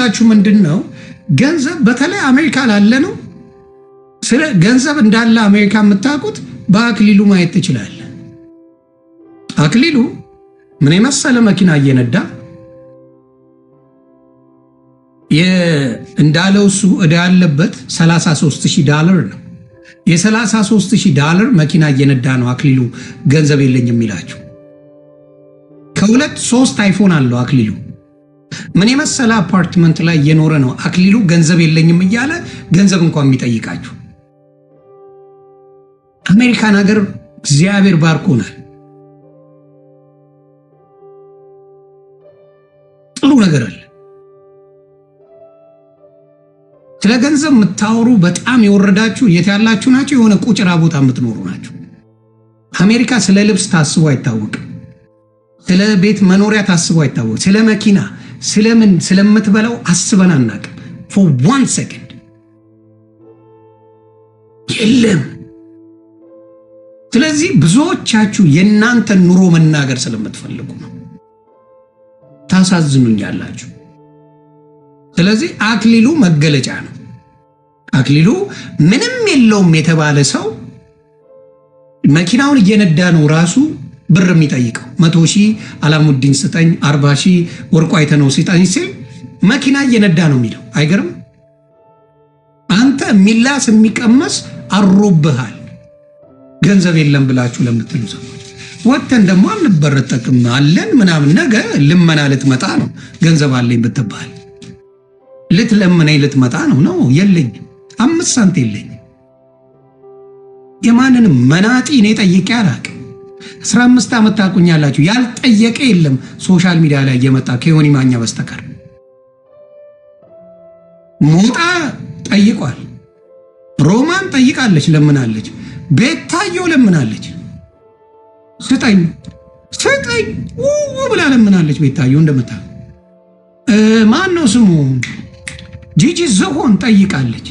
የምላችሁ ምንድነው ገንዘብ በተለይ አሜሪካ ላለ ነው። ስለ ገንዘብ እንዳለ አሜሪካ የምታውቁት በአክሊሉ ማየት ትችላለህ። አክሊሉ ምን የመሰለ መኪና እየነዳ እንዳለው እሱ እዳ ያለበት $33,000 ነው። $33,000 መኪና እየነዳ ነው አክሊሉ ገንዘብ የለኝም የሚላችሁ። ከሁለት ሶስት አይፎን አለው አክሊሉ። ምን የመሰለ አፓርትመንት ላይ እየኖረ ነው አክሊሉ ገንዘብ የለኝም እያለ ገንዘብ እንኳን የሚጠይቃችሁ። አሜሪካን ሀገር እግዚአብሔር ባርኮናል። ጥሩ ነገር አለ። ስለ ገንዘብ የምታወሩ በጣም የወረዳችሁ የት ያላችሁ ናቸው? የሆነ ቁጭራ ቦታ የምትኖሩ ናቸው። አሜሪካ ስለ ልብስ ታስቦ አይታወቅም። ስለ ቤት መኖሪያ ታስቦ አይታወቅም። ስለ መኪና ስለምን ስለምትበላው አስበን አናውቅም። for 1 second የለም። ስለዚህ ብዙዎቻችሁ የእናንተን ኑሮ መናገር ስለምትፈልጉ ነው። ታሳዝኑኛላችሁ። ስለዚህ አክሊሉ መገለጫ ነው። አክሊሉ ምንም የለውም የተባለ ሰው መኪናውን እየነዳ ነው ራሱ ብር የሚጠይቀው 100,000 አላሙዲን ስጠኝ፣ 40,000 ወርቁ አይተነው ስጠኝ ሲል መኪና እየነዳ ነው የሚለው። አይገርም? አንተ ሚላስ የሚቀመስ አሮብሃል ገንዘብ የለም ብላችሁ ለምትሉ ሰዎች ወተን ደግሞ አንበረጠቅም አለን ምናምን። ነገ ልመና ልትመጣ ነው። ገንዘብ አለኝ ብትባል ልትለምነኝ ልትመጣ ነው የለኝም 5 ሳንቲም የለኝም። የማንንም መናጢ እኔ ጠይቄ አላውቅም። 15 ዓመት ታቁኛላችሁ። ያልጠየቀ የለም ሶሻል ሚዲያ ላይ እየመጣ ከዮኒ ማኛ በስተቀር። ሞጣ ጠይቋል። ሮማን ጠይቃለች፣ ለምናለች። ቤታየው ለምናለች። ስጠኝ ስጠኝ ብላ ለምናለች። ቤታየው እንደመጣ ማን ነው ስሙ ጂጂ ዝሆን ጠይቃለች።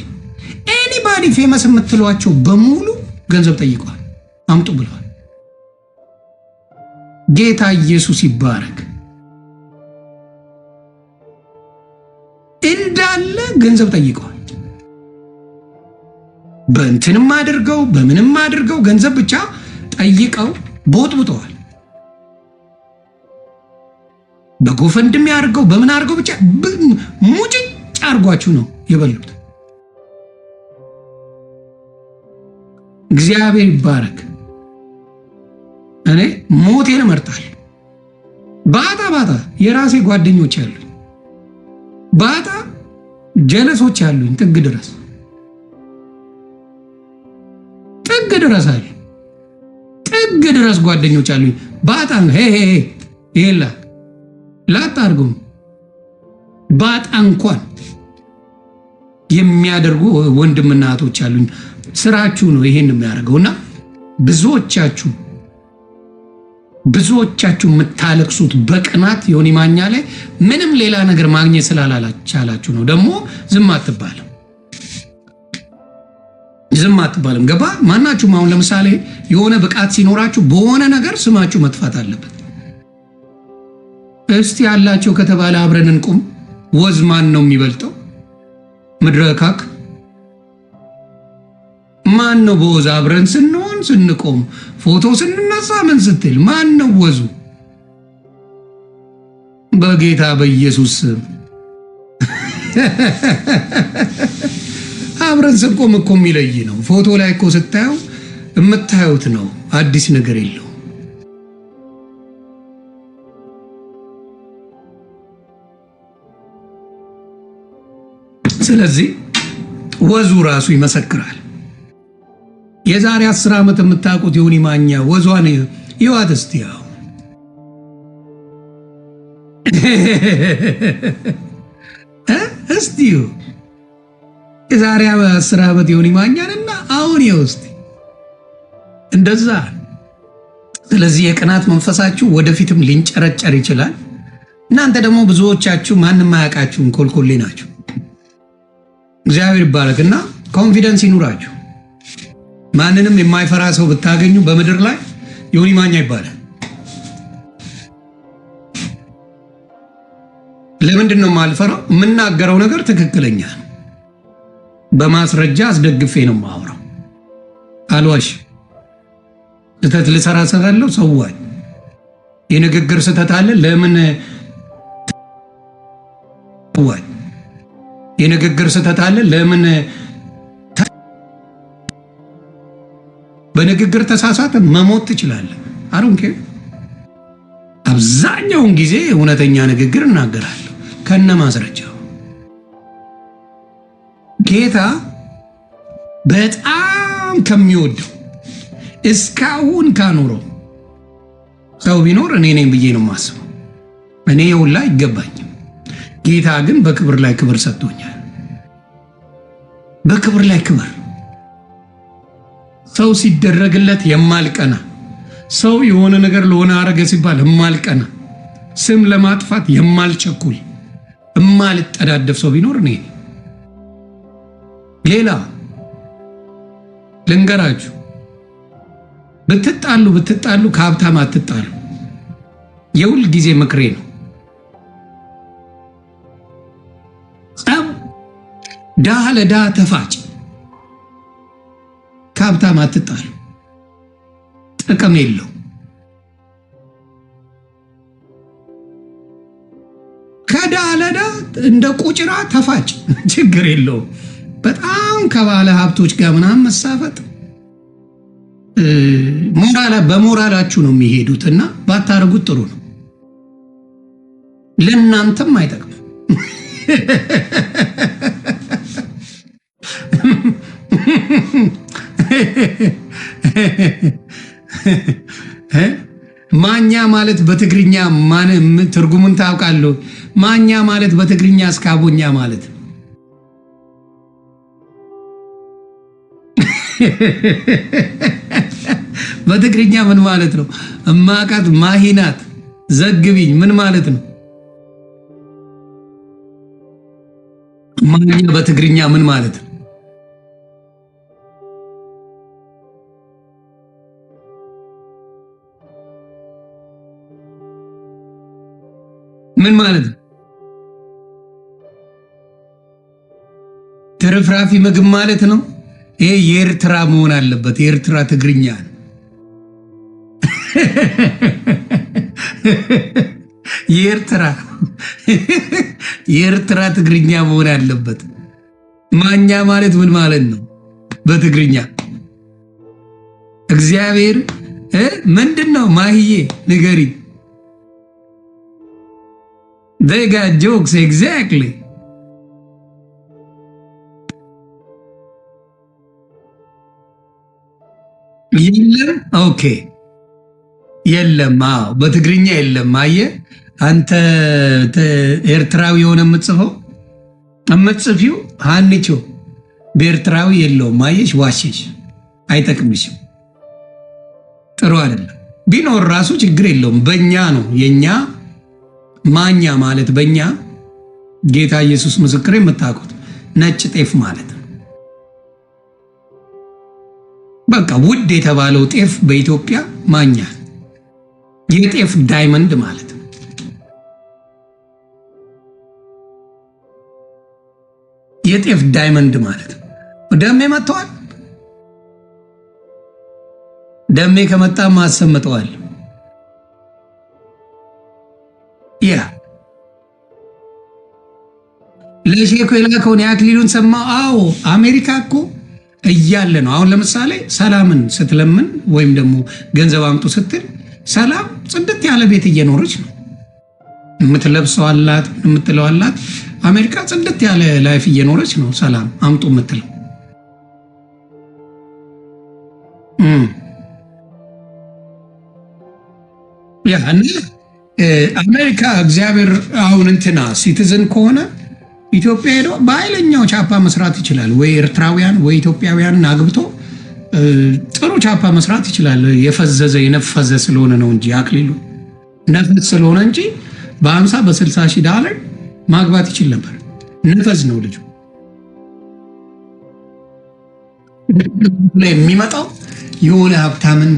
ኤኒባዲ ፌመስ የምትሏቸው በሙሉ ገንዘብ ጠይቀዋል፣ አምጡ ብለዋል። ጌታ ኢየሱስ ይባረክ። እንዳለ ገንዘብ ጠይቀዋል። በእንትንም አድርገው በምንም አድርገው ገንዘብ ብቻ ጠይቀው ቦጥቡጠዋል። በጎፈንድም ያርገው በምን አድርገው ብቻ ሙጭጭ አርጓችሁ ነው የበሉት። እግዚአብሔር ይባረክ። እኔ ሞቴን እመርጣለሁ። ባጣ የራሴ ጓደኞች ያሉኝ፣ ባጣ ጀለሶች ያሉኝ ጥግ ድረስ አለ። ጥግ ድረስ ጓደኞች አሉኝ። ባጣ ይሄላ ላታርጉም ባጣ እንኳን የሚያደርጉ ወንድምና እህቶች አሉኝ። ስራችሁ ነው ይሄን የሚያደርገውና ብዙዎቻችሁ የምታለቅሱት በቅናት ዮኒ ማኛ ላይ ምንም ሌላ ነገር ማግኘት ስላላቻላችሁ ነው። ደግሞ ዝም አትባልም። ገባ? ማናችሁም አሁን ለምሳሌ የሆነ ብቃት ሲኖራችሁ በሆነ ነገር ስማችሁ መጥፋት አለበት። እስቲ ያላችሁ ከተባለ አብረን እንቁም። ወዝ ማን ነው የሚበልጠው? ምድረካክ ማን ነው በወዝ አብረን ስንሆን ስንቆም ፎቶ ስንነሳ ምን ስትል ማን ነው ወዙ? በጌታ በኢየሱስ አብረን ስንቆም እኮ የሚለይ ነው። ፎቶ ላይ እኮ ስታየው የምታዩት ነው። አዲስ ነገር የለው። ስለዚህ ወዙ ራሱ ይመሰክራል። የዛሬ 10 ዓመት የምታውቁት ዮኒ ማኛ ወዟን ይዋት እስቲ። ያው እስቲ የዛሬ 10 ዓመት ዮኒ ማኛንና አሁን ይውስቲ እንደዛ። ስለዚህ የቅናት መንፈሳችሁ ወደፊትም ሊንጨረጨር ይችላል። እናንተ ደግሞ ብዙዎቻችሁ ማንንም ማያውቃችሁም ኮልኮሌ ናችሁ። እግዚአብሔር ይባረክና ኮንፊደንስ ይኑራችሁ። ማንንም የማይፈራ ሰው ብታገኙ በምድር ላይ ዮኒ ማኛ ይባላል። ለምንድን ነው የማልፈራው? የምናገረው ነገር ትክክለኛ ነው። በማስረጃ አስደግፌ ነው የማወራው። አልዋሽ። ስህተት ልሰራ እሰራለሁ። ሰዋኝ የንግግር ስህተት አለ። ለምን ሰዋኝ የንግግር ስህተት አለ። ለምን በንግግር ተሳሳተ መሞት ትችላለህ። አሩንኬ አብዛኛውን ጊዜ እውነተኛ ንግግር እናገራለሁ ከነ ማስረጃው። ጌታ በጣም ከሚወደው እስካሁን ካኖረው ሰው ቢኖር እኔ ነኝ ብዬ ነው የማስበው። እኔ የውላ አይገባኝም። ጌታ ግን በክብር ላይ ክብር ሰጥቶኛል። በክብር ላይ ክብር። ሰው ሲደረግለት የማልቀና፣ ሰው የሆነ ነገር ለሆነ አረገ ሲባል የማልቀና፣ ስም ለማጥፋት የማልቸኩል፣ የማልጠዳደፍ ሰው ቢኖር እኔ። ሌላ ልንገራችሁ፣ ብትጣሉ ከሀብታም አትጣሉ። የሁል ጊዜ ምክሬ ነው። ጸብ ድሃ ለድሃ ተፋጭ። ከሀብታም አትጣሉ፣ ጥቅም የለው። ከድሃ ለድሃ እንደ ቁጭራ ተፋጭ፣ ችግር የለውም። በጣም ከባለ ሀብቶች ጋር ምናምን መሳፈጥ በሞራላችሁ ነው የሚሄዱት እና ባታረጉት ጥሩ ነው። ለእናንተም አይጠቅም። ማኛ ማለት በትግርኛ ትርጉሙን ታውቃለህ? ማኛ ማለት በትግርኛ እስካቦኛ ማለት ነው። በትግርኛ ምን ማለት ነው? እማቃት ማሂናት ዘግቢኝ ምን ማለት ነው? ማኛ በትግርኛ ምን ማለት ነው? ምን ማለት ነው? ትርፍራፊ ምግብ ማለት ነው። ይሄ የኤርትራ መሆን አለበት። የኤርትራ ትግርኛ ነው። የኤርትራ ትግርኛ መሆን አለበት። ማኛ ማለት ምን ማለት ነው በትግርኛ? እግዚአብሔር ምንድን ነው? ማህዬ ንገሪ። they got jokes exactly. የለም ኦኬ፣ የለም። አዎ በትግርኛ የለም። አየህ አንተ ኤርትራዊ የሆነ የምትጽፊው ሀኒቾ በኤርትራዊ የለውም። አየሽ፣ ዋሸሽ፣ አይጠቅምሽም፣ ጥሩ አይደለም። ቢኖር ራሱ ችግር የለውም። በእኛ ነው የኛ ማኛ ማለት በእኛ ጌታ ኢየሱስ ምስክር የምታውቁት ነጭ ጤፍ ማለት ነው። በቃ ውድ የተባለው ጤፍ በኢትዮጵያ ማኛ፣ የጤፍ ዳይመንድ ማለት ነው። የጤፍ ዳይመንድ ማለት ነው። ደሜ መጥተዋል። ደሜ ከመጣ ማሰምጠዋል። ያ ለሼኮ የላከውን የአክሊሉን ሰማው። አዎ አሜሪካ እኮ እያለ ነው። አሁን ለምሳሌ ሰላምን ስትለምን ወይም ደግሞ ገንዘብ አምጡ ስትል ሰላም ጽድት ያለ ቤት እየኖረች ነው። የምትለብሰው አላት፣ የምትለው አላት። አሜሪካ ጽድት ያለ ላይፍ እየኖረች ነው። ሰላም አምጡ የምትለው ያ አሜሪካ እግዚአብሔር አሁን እንትና ሲቲዝን ከሆነ ኢትዮጵያ ሄዶ በኃይለኛው ቻፓ መስራት ይችላል። ወይ ኤርትራውያን ወይ ኢትዮጵያውያንን አግብቶ ጥሩ ቻፓ መስራት ይችላል። የፈዘዘ የነፈዘ ስለሆነ ነው እንጂ አክሊሉ ነፍስ ስለሆነ እንጂ በ50 በ60 ሺህ ዶላር ማግባት ይችል ነበር። ነፈዝ ነው ልጁ። የሚመጣው የሆነ ሀብታምን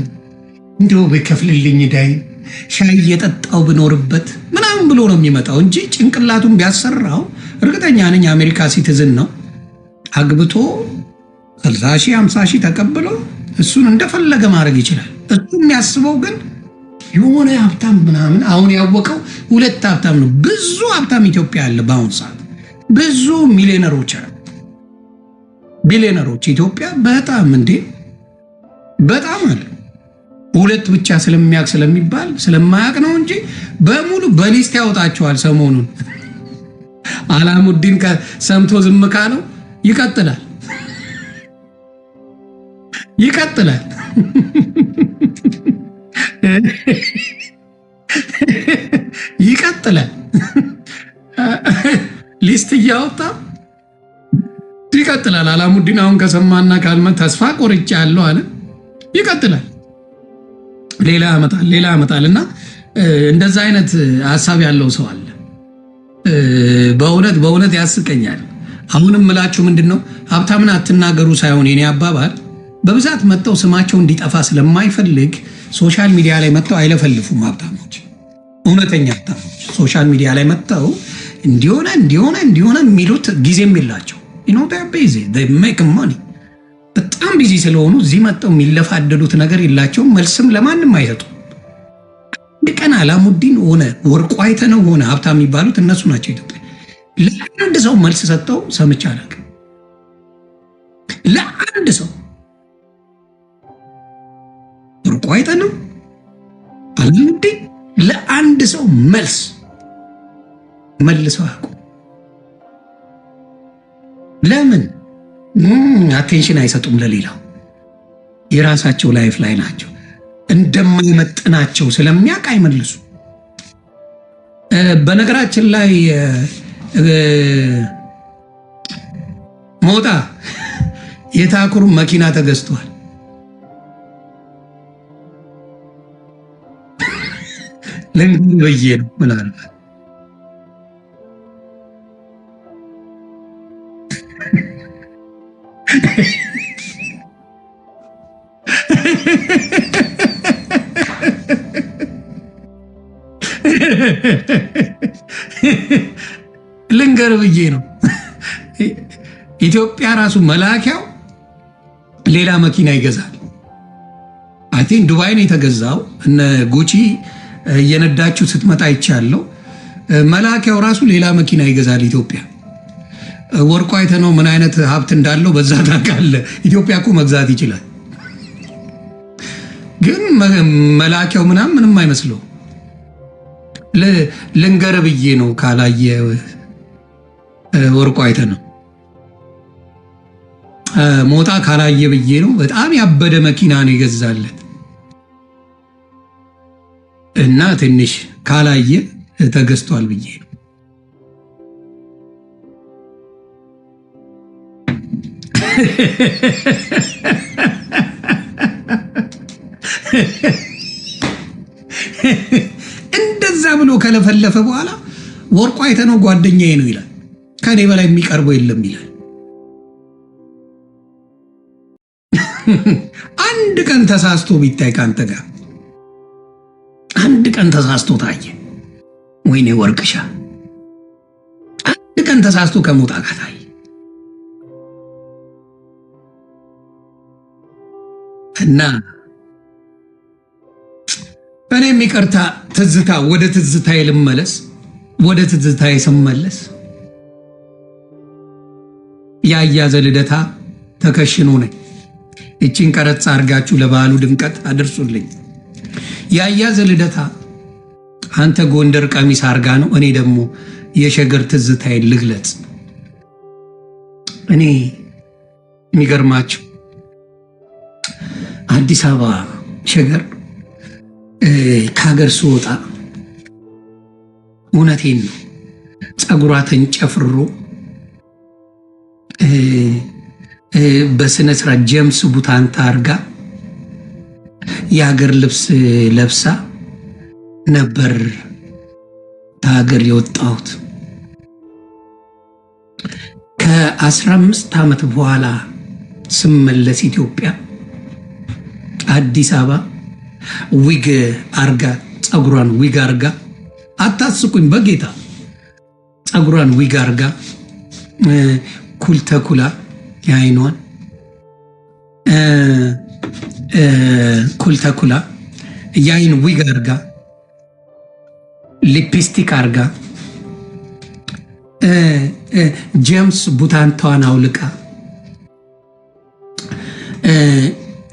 እንደው በከፍልልኝ ዳይ ሻይ እየጠጣው ብኖርበት ምናምን ብሎ ነው የሚመጣው እንጂ ጭንቅላቱን ቢያሰራው እርግጠኛ ነኝ አሜሪካ ሲቲዝን ነው አግብቶ 60 ሺህ 50 ሺህ ተቀብሎ እሱን እንደፈለገ ማድረግ ይችላል። እሱ የሚያስበው ግን የሆነ ሀብታም ምናምን አሁን ያወቀው ሁለት ሀብታም ነው። ብዙ ሀብታም ኢትዮጵያ አለ በአሁን ሰዓት ብዙ ሚሊዮነሮች አሉ። ቢሊዮነሮች ኢትዮጵያ በጣም እንዴ በጣም አለ። ሁለት ብቻ ስለሚያውቅ ስለሚባል ስለማያውቅ ነው እንጂ በሙሉ በሊስት ያወጣቸዋል። ሰሞኑን አላሙዲን ሰምቶ ዝም ካለው ይቀጥላል ይቀጥላል ይቀጥላል ሊስት እያወጣ ይቀጥላል። አላሙዲን አሁን ከሰማና ካልመ ተስፋ ቆርጫለሁ አለ ይቀጥላል። ሌላ ያመጣልና እንደዛ አይነት ሐሳብ ያለው ሰው አለ። በእውነት ያስቀኛል። አሁንም ምላችሁ ምንድነው ሀብታምን አትናገሩ ሳይሆን የኔ አባባል በብዛት መጥተው ስማቸው እንዲጠፋ ስለማይፈልግ ሶሻል ሚዲያ ላይ መጥተው አይለፈልፉም። ሀብታሞች እውነተኛ ሀብታሞች ሶሻል ሚዲያ ላይ መጥተው እንዲሆነ የሚሉት ጊዜም የላቸው። በጣም ቢዚ ስለሆኑ እዚህ መጥተው የሚለፋደዱት ነገር የላቸውም። መልስም ለማንም አይሰጡም። አንድ ቀን አላሙዲን ሆነ ወርቁ አይተነው ሆነ ሀብታም የሚባሉት እነሱ ናቸው። ኢትዮጵያ ለአንድ ሰው መልስ ሰጥተው ሰምቼ አላውቅም። ለአንድ ሰው ወርቁ አይተነው አላሙዲን ለአንድ ሰው መልሰው አያውቁም። ለምን አቴንሽን አይሰጡም? ለሌላው የራሳቸው ላይፍ ላይ ናቸው። እንደማይመጥናቸው ስለሚያውቅ አይመልሱ። በነገራችን ላይ ሞጣ የታኩር መኪና ተገዝቷል። ለምን በየ ነው ምናልባት ልንገር ብዬ ነው። ኢትዮጵያ ራሱ መላኪያው ሌላ መኪና ይገዛል። አይ ቲንክ ዱባይ ነው የተገዛው። እነ ጉቺ እየነዳችሁ ስትመጣ ይቻለው መላኪያው ራሱ ሌላ መኪና ይገዛል። ኢትዮጵያ ወርቁ አይተነው ምን አይነት ሀብት እንዳለው በዛ ታውቃለህ። ኢትዮጵያ እኮ መግዛት ይችላል፣ ግን መላኪያው ምንም አይመስለው። ልንገር ብዬ ነው ካላየ ወርቁ አይተነው ሞጣ ካላየ ብዬ ነው። በጣም ያበደ መኪና ነው የገዛለት እና ትንሽ ካላየ ተገዝቷል ብዬ ነው። እንደዛ ብሎ ከለፈለፈ በኋላ ወርቁ አይተነው ጓደኛዬ ነው ይላል። ከኔ በላይ የሚቀርበው የለም ይላል። አንድ ቀን ተሳስቶ ቢታይ ካንተ ጋር አንድ ቀን ተሳስቶ ታየ፣ ወይኔ ወርቅሻ አንድ ቀን ተሳስቶ ከሞጣ ጋር ታየ እና እኔም ይቅርታ ትዝታ ወደ ትዝታዬ ልመለስ። ወደ ትዝታዬ ስመለስ ያያዘ ልደታ ተከሽኖ ነኝ። እቺን ቀረጻ አርጋችሁ ለበዓሉ ድምቀት አድርሱልኝ። ያያዘ ልደታ አንተ ጎንደር ቀሚስ አርጋ ነው፣ እኔ ደግሞ የሸገር ትዝታዬን ልግለጽ። እኔ የሚገርማችሁ አዲስ አበባ ሸገር ከሀገር ስወጣ እውነቴን ነው ፀጉሯ ተንጨፍሮ በስነ ስርዓት ጀምስ ቡታንታ አርጋ የሀገር ልብስ ለብሳ ነበር ከሀገር የወጣሁት። ከ15 ዓመት በኋላ ስመለስ ኢትዮጵያ አዲስ አበባ ዊግ አርጋ ጸጉሯን ዊግ አርጋ አታስቁኝ በጌታ ጸጉሯን ዊግ አርጋ ኩል ተኩላ የአይኗን ኩል ተኩላ የአይን ዊግ አርጋ ሊፕስቲክ አርጋ ጄምስ ቡታንታዋን አውልቃ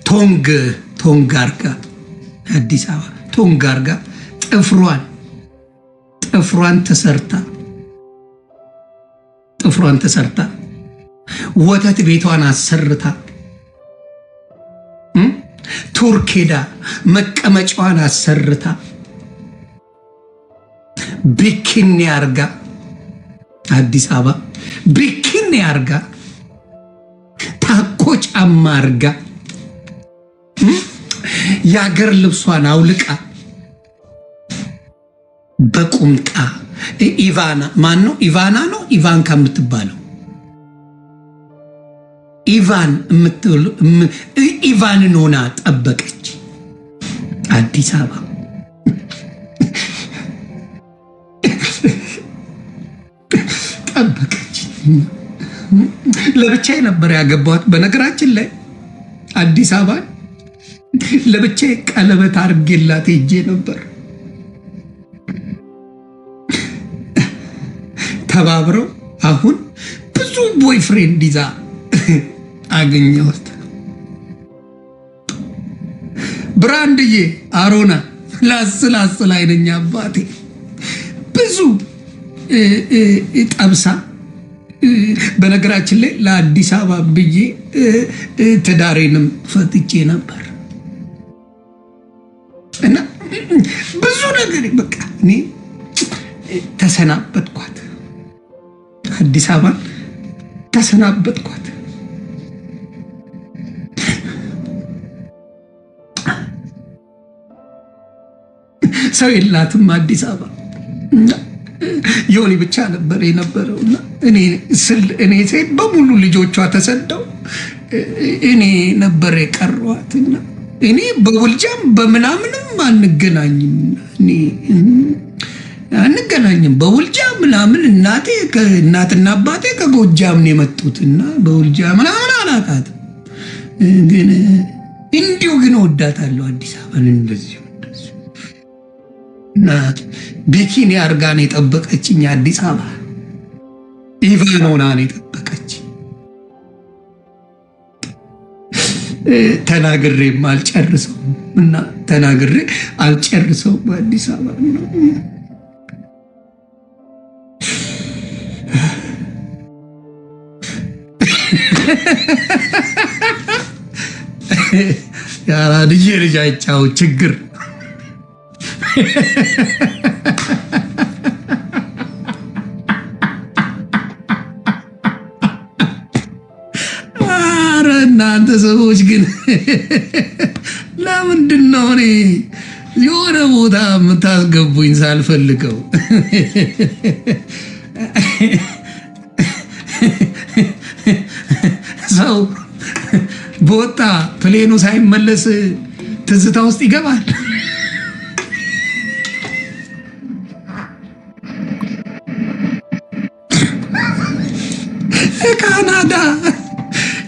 ቶንግ አርጋ አዲስ አበባ ቶንግ አርጋ ጥፍሯን ተሰርታ ወተት ቤቷን አሰርታ ቱርክ ሄዳ መቀመጫዋን አሰርታ ቢኪኒ አርጋ አዲስ አበባ ቢኪኒ አርጋ ታኮ ጫማ አርጋ የአገር ልብሷን አውልቃ በቁምጣ ኢቫና ማን ነው? ኢቫና ነው ኢቫንካ የምትባለው ኢቫንን ሆና ጠበቀች አዲስ አበባ። ጠበቀች። ለብቻዬ ነበር ያገባኋት። በነገራችን ላይ አዲስ አበባ ለብቻዬ ቀለበት አድርጌላት ሄጄ ነበር። ተባብረው አሁን ብዙ ቦይፍሬንድ ይዛ አገኘሁት። ብራንድዬ አሮና ላስላስል አይነኛ አባቴ ብዙ ጠብሳ። በነገራችን ላይ ለአዲስ አበባ ብዬ ትዳሬንም ፈትቼ ነበር እና ብዙ ነገር በቃ እኔ ተሰናበትኳት፣ አዲስ አበባን ተሰናበትኳት። ሰው የላትም አዲስ አበባ። ዮኒ ብቻ ነበር የነበረውና እኔ ሴት በሙሉ ልጆቿ ተሰደው እኔ ነበር የቀረዋትና እኔ በውልጃም በምናምንም አንገናኝም በውልጃ ምናምን። እናትና አባቴ ከጎጃም ነው የመጡትና በውልጃ ምናምን አላውቃትም፣ ግን እንዲሁ ግን ወዳታለሁ አዲስ አበባን እንደዚህ እና ቢኪኒ አርጋ ነው የጠበቀችኝ አዲስ አበባ። ኢቫን ሆና ነው የጠበቀች። ተናግሬም አልጨርሰውም እና ተናግሬ አልጨርሰውም በአዲስ አበባ ነው። ያራ ልጅ አይጫው ችግር አረ እናንተ ሰዎች ግን ለምንድን ነው እኔ የሆነ ቦታ የምታስገቡኝ ሳልፈልገው? ሰው በወጣ ፕሌኑ ሳይመለስ ትዝታ ውስጥ ይገባል። ካናዳ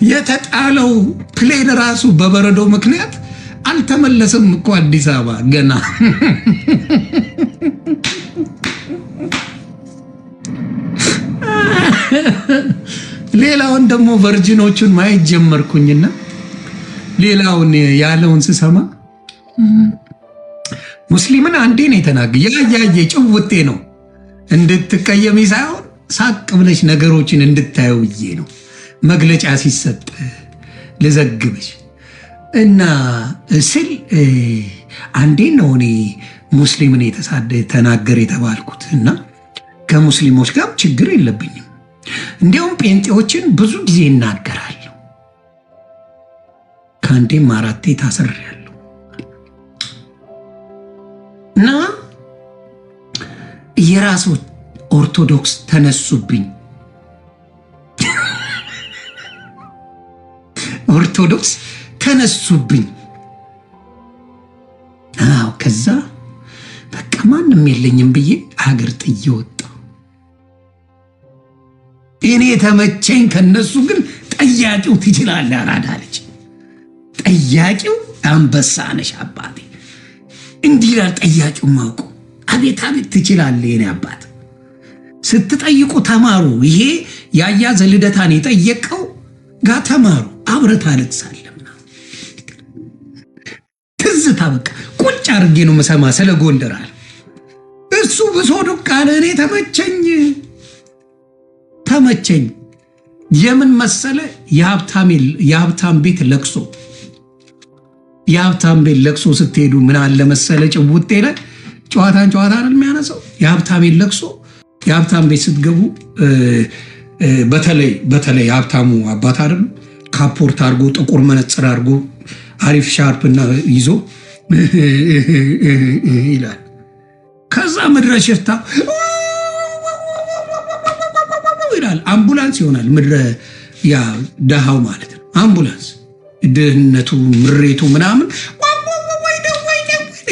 የተጣለው ፕሌን ራሱ በበረዶ ምክንያት አልተመለሰም እኮ አዲስ አበባ ገና። ሌላውን ደግሞ ቨርጂኖቹን ማየት ጀመርኩኝና ሌላውን ያለውን ስሰማ ሙስሊምን አንዴ ነው የተናገ ያያየ ጭውጤ ነው እንድትቀየሚ ሳይሆን ሳቅ ብለሽ ነገሮችን እንድታየው ብዬ ነው መግለጫ ሲሰጥ ልዘግብሽ እና ስል አንዴ ነው እኔ ሙስሊምን ተናገር የተባልኩት እና ከሙስሊሞች ጋር ችግር የለብኝም። እንዲያውም ጴንጤዎችን ብዙ ጊዜ እናገራለሁ። ከአንዴም አራቴ ታስሬያለሁ እና የራሱ ኦርቶዶክስ ተነሱብኝ። ኦርቶዶክስ ተነሱብኝ። አዎ ከዛ ማንም የለኝም ብዬ ሀገር ጥዬ ወጣሁ። እኔ ተመቸኝ ከነሱ። ግን ጠያቂው ትችላለህ አራዳ ልጅ፣ ጠያቂው አንበሳ ነሽ አባቴ እንዲህ ይላል። ጠያቂው ማውቁ አቤት አቤት ትችላለህ የኔ አባት። ስትጠይቁ ተማሩ። ይሄ ያያ ዘልደታን የጠየቀው ጋር ተማሩ። አብረህ ታለቅሳለህ። ትዝታ በቃ ቁጭ አድርጌ ነው መሰማ ስለ ጎንደር አለ እሱ ብሶ ዱቅ አለ። እኔ ተመቸኝ። የምን መሰለ የሀብታም ቤት ለቅሶ፣ የሀብታም ቤት ለቅሶ ስትሄዱ ምን አለ መሰለ ጭውጤ ላይ ጨዋታን ጨዋታ አይደል የሚያነሳው። የሀብታም ቤት ለቅሶ፣ የሀብታም ቤት ስትገቡ በተለይ ሀብታሙ አባት አይደል ካፖርት አድርጎ ጥቁር መነጽር አድርጎ አሪፍ ሻርፕ እና ይዞ ይላል። ከዛ ምድረ ሽፍታ ይላል። አምቡላንስ ይሆናል ምድረ ያ ደሃው ማለት ነው። አምቡላንስ ድህነቱ ምሬቱ ምናምን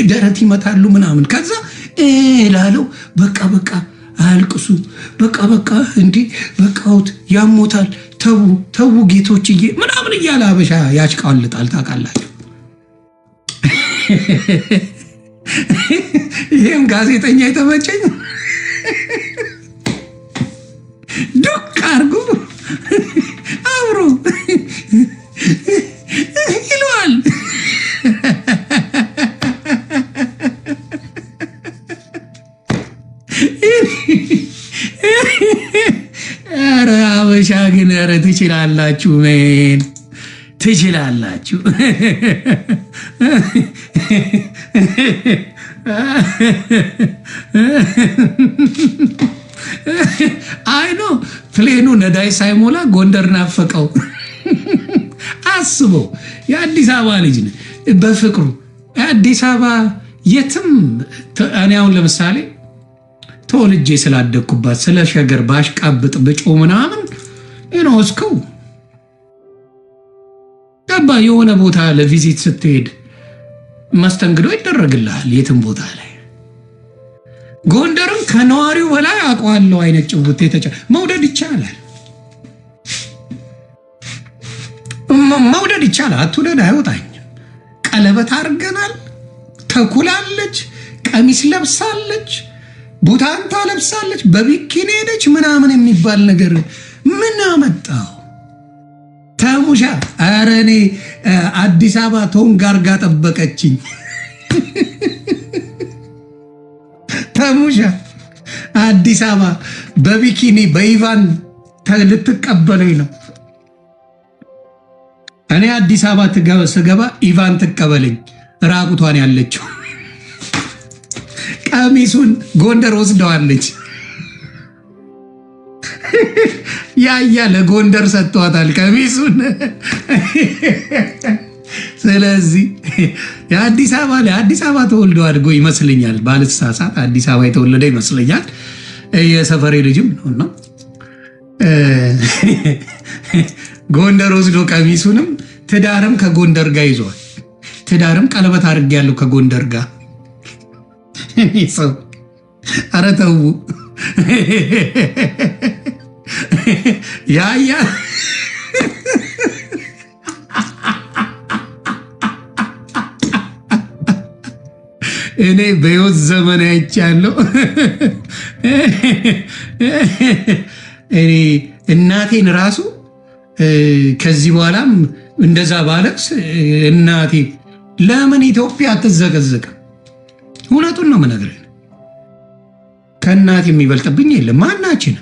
ደረት ይመታሉ ምናምን። ከዛ ላለው በቃ አልቅሱ በቃ እንዲህ በቃውት ያሞታል ተው ጌቶችዬ ምናምን እያለ አበሻ ያጭቃልጣል። ታውቃላችሁ። ይህም ጋዜጠኛ የተመቸኝ ዱቅ አርጉ አብሮ ይለዋል። ኧረ አበሻ ግን ኧረ ትችላላችሁ፣ ሜን ትችላላችሁ። አይኖ ፕሌኑ ነዳይ ሳይሞላ ጎንደር ናፈቀው። አስበው የአዲስ አበባ ልጅ በፍቅሩ የአዲስ አበባ የትም። እኔ አሁን ለምሳሌ ተወልጄ ስላደግኩባት ስለ ሸገር ባሽቃብጥ ብጮ ምናምን እስከው ገባ። የሆነ ቦታ ለቪዚት ስትሄድ መስተንግዶ ይደረግልሃል የትም ቦታ ላይ። ጎንደርም ከነዋሪው በላይ አውቀዋለሁ አይነት ጭውቴ መውደድ ይቻላል። መውደድ ይቻላል። አትውደድ አይወጣኝም። ቀለበት አድርገናል። ተኩላለች፣ ቀሚስ ለብሳለች፣ ቡታንታ ለብሳለች፣ በቢኪኒ ሄደች ምናምን የሚባል ነገር ምን አመጣው? ተሙሻ ኧረ እኔ አዲስ አበባ ቶንጋርጋ ጠበቀችኝ። ተሙሻ አዲስ አበባ በቢኪኒ በኢቫን ልትቀበለኝ ነው። እኔ አዲስ አበባ ስገባ ኢቫን ትቀበለኝ፣ ራቁቷን ያለችው ቀሚሱን ጎንደር ወስደዋለች። ያያ ለጎንደር ሰጥቷታል ቀሚሱን። ስለዚህ የአዲስ አበባ ተወልዶ አድጎ ይመስለኛል፣ ባልሳሳት አዲስ አበባ የተወለደ ይመስለኛል። የሰፈሬ ልጅም ነው። ጎንደር ወስዶ ቀሚሱንም ትዳርም ከጎንደር ጋር ይዟል። ትዳርም ቀለበት አድርጌያለሁ ከጎንደር ጋር። ሰው ኧረ ተው ያያ እኔ በሕይወት ዘመን አይቻለሁ። እኔ እናቴን ራሱ ከዚህ በኋላም እንደዛ ባለቅስ እናቴ ለምን ኢትዮጵያ አትዘቀዘቅም? እውነቱን ነው የምነግርህ። ከእናት የሚበልጥብኝ የለም ማናችን።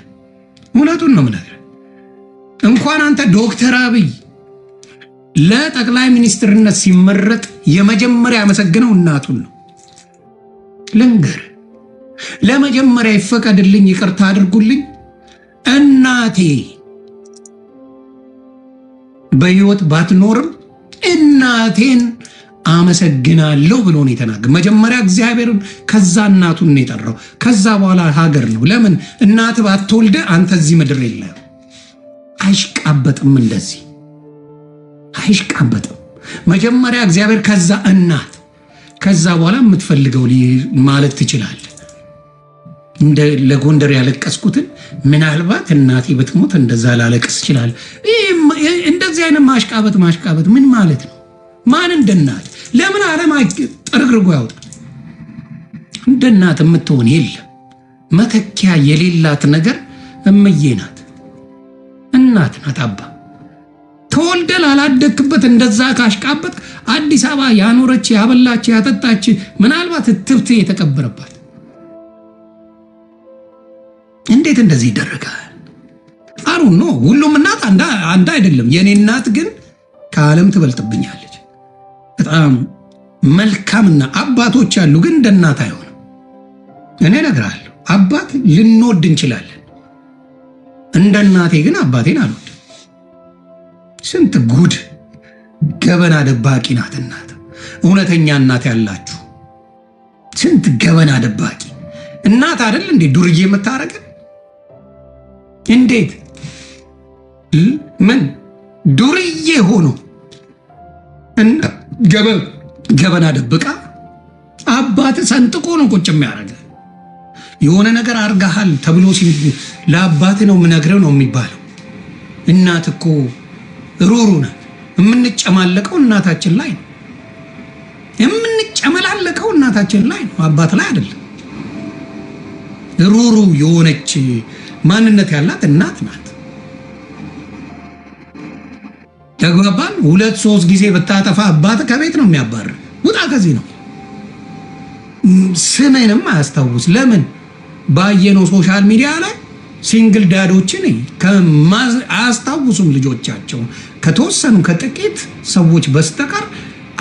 እውነቱን ነው የምነግርህ። እንኳን አንተ ዶክተር አብይ ለጠቅላይ ሚኒስትርነት ሲመረጥ የመጀመሪያ ያመሰግነው እናቱን ነው። ልንገር፣ ለመጀመሪያ ይፈቀድልኝ፣ ይቅርታ አድርጉልኝ፣ እናቴ በህይወት ባትኖርም እናቴን አመሰግናለሁ ብሎ ነው የተናገረ። መጀመሪያ እግዚአብሔርን፣ ከዛ እናቱን ነው የጠራው። ከዛ በኋላ ሀገር ነው። ለምን እናት ባትወልደ አንተ እዚህ ምድር የለም። አይሽቃበጥም፣ እንደዚህ አይሽቃበጥም። መጀመሪያ እግዚአብሔር፣ ከዛ እናት፣ ከዛ በኋላ የምትፈልገው ማለት ትችላለህ። እንደ ለጎንደር ያለቀስኩትን ምናልባት እናቴ ብትሞት እንደዛ ላለቅስ ይችላል። እንደዚህ አይነት ማሽቃበጥ ምን ማለት ነው? ማን እንደ እናት ለምን ዓለም ጠርግርጎ ያውጣል? እንደ እናት የምትሆን የለም። መተኪያ የሌላት ነገር እምዬ ናት፣ እናት ናት። አባ ተወልደል አላደክበት እንደዛ ካሽቃበጥ አዲስ አበባ ያኖረች ያበላች ያጠጣች ምናልባት እትብት የተቀበረባት እንዴት እንደዚህ ይደረጋል? አሩ ነው። ሁሉም እናት አንድ አይደለም። የኔ እናት ግን ከዓለም ትበልጥብኛለች። በጣም መልካምና አባቶች አሉ፣ ግን እንደ እናት አይሆንም። እኔ እነግርሃለሁ፣ አባት ልንወድ እንችላለን። እንደ እናቴ ግን አባቴን አልወድም። ስንት ጉድ ገበና ደባቂ ናት እናት። እውነተኛ እናት ያላችሁ ስንት ገበና ደባቂ እናት አይደል እንዴ ዱርዬ የምታረገን? እንዴት ምን ዱርዬ ሆኖ ገበና ደብቃ አባት ሰንጥቆ ነው ቁጭ የሚያደርገ። የሆነ ነገር አርጋሃል ተብሎ ለአባት ነው የምነግረው ነው የሚባለው። እናት እኮ ሩሩ ናት። የምንጨማለቀው እናታችን ላይ ነው። የምንጨመላለቀው እናታችን ላይ ነው፣ አባት ላይ አይደለም። ሩሩ የሆነች ማንነት ያላት እናት ናት። ተግባባን? 2-3 ጊዜ ብታጠፋ አባት ከቤት ነው የሚያባር። ውጣ ከዚህ ነው። ስምንም አያስታውስ። ለምን ባየነው ሶሻል ሚዲያ ላይ ሲንግል ዳዶችን አያስታውሱም ልጆቻቸውን ከተወሰኑ ከጥቂት ሰዎች በስተቀር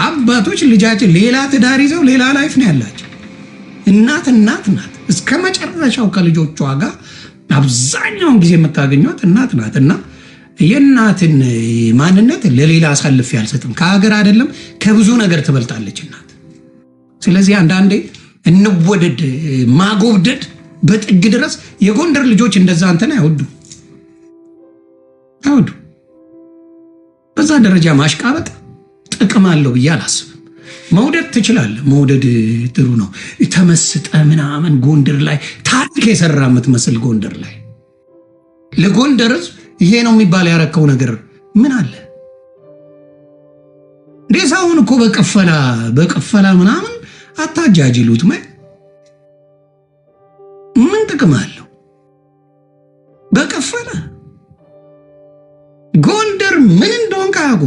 አባቶች ልጃችን ሌላ ትዳር ይዘው ሌላ ላይፍ ነው ያላቸው። እናት እናት ናት እስከ መጨረሻው ከልጆቿ ጋር አብዛኛውን ጊዜ የምታገኟት እናት ናት። እና የእናትን ማንነት ለሌላ አሳልፌ አልሰጥም። ከሀገር አይደለም ከብዙ ነገር ትበልጣለች እናት። ስለዚህ አንዳንዴ እንወደድ ማጎብደድ በጥግ ድረስ የጎንደር ልጆች እንደዛ አንተን አይወዱ። በዛ ደረጃ ማሽቃበጥ ጥቅም አለው ብዬ አላስብም። መውደድ ትችላለህ፣ መውደድ ጥሩ ነው። ተመስጠ ምናምን ጎንደር ላይ ታሪክ የሰራ የምትመስል ጎንደር ላይ ለጎንደር ይሄ ነው የሚባል ያረከው ነገር ምን አለ? ዴሳውን እኮ በቀፈላ ምናምን አታጃጅሉት። ምን ጥቅም አለው? በቀፈላ ጎንደር ምን እንደሆን ካያውቁ።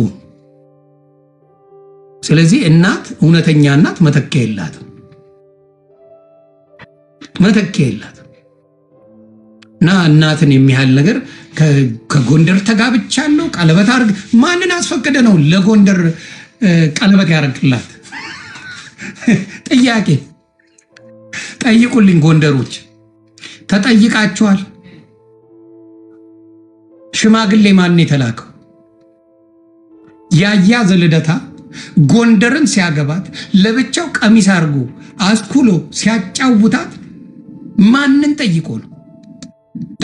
ስለዚህ እናት እውነተኛ እናት መተኪያ የላትም፣ መተኪያ የላትም። እና እናትን የሚያህል ነገር ከጎንደር ተጋብቻለሁ ቀለበት አርግ ማንን አስፈቀደ ነው ለጎንደር ቀለበት ያረግላት? ጥያቄ ጠይቁልኝ ጎንደሮች፣ ተጠይቃችኋል? ሽማግሌ ማን የተላከው? ያያ ዘልደታ ጎንደርን ሲያገባት ለብቻው ቀሚስ አርጎ አስኩሎ ሲያጫውታት ማንን ጠይቆ ነው?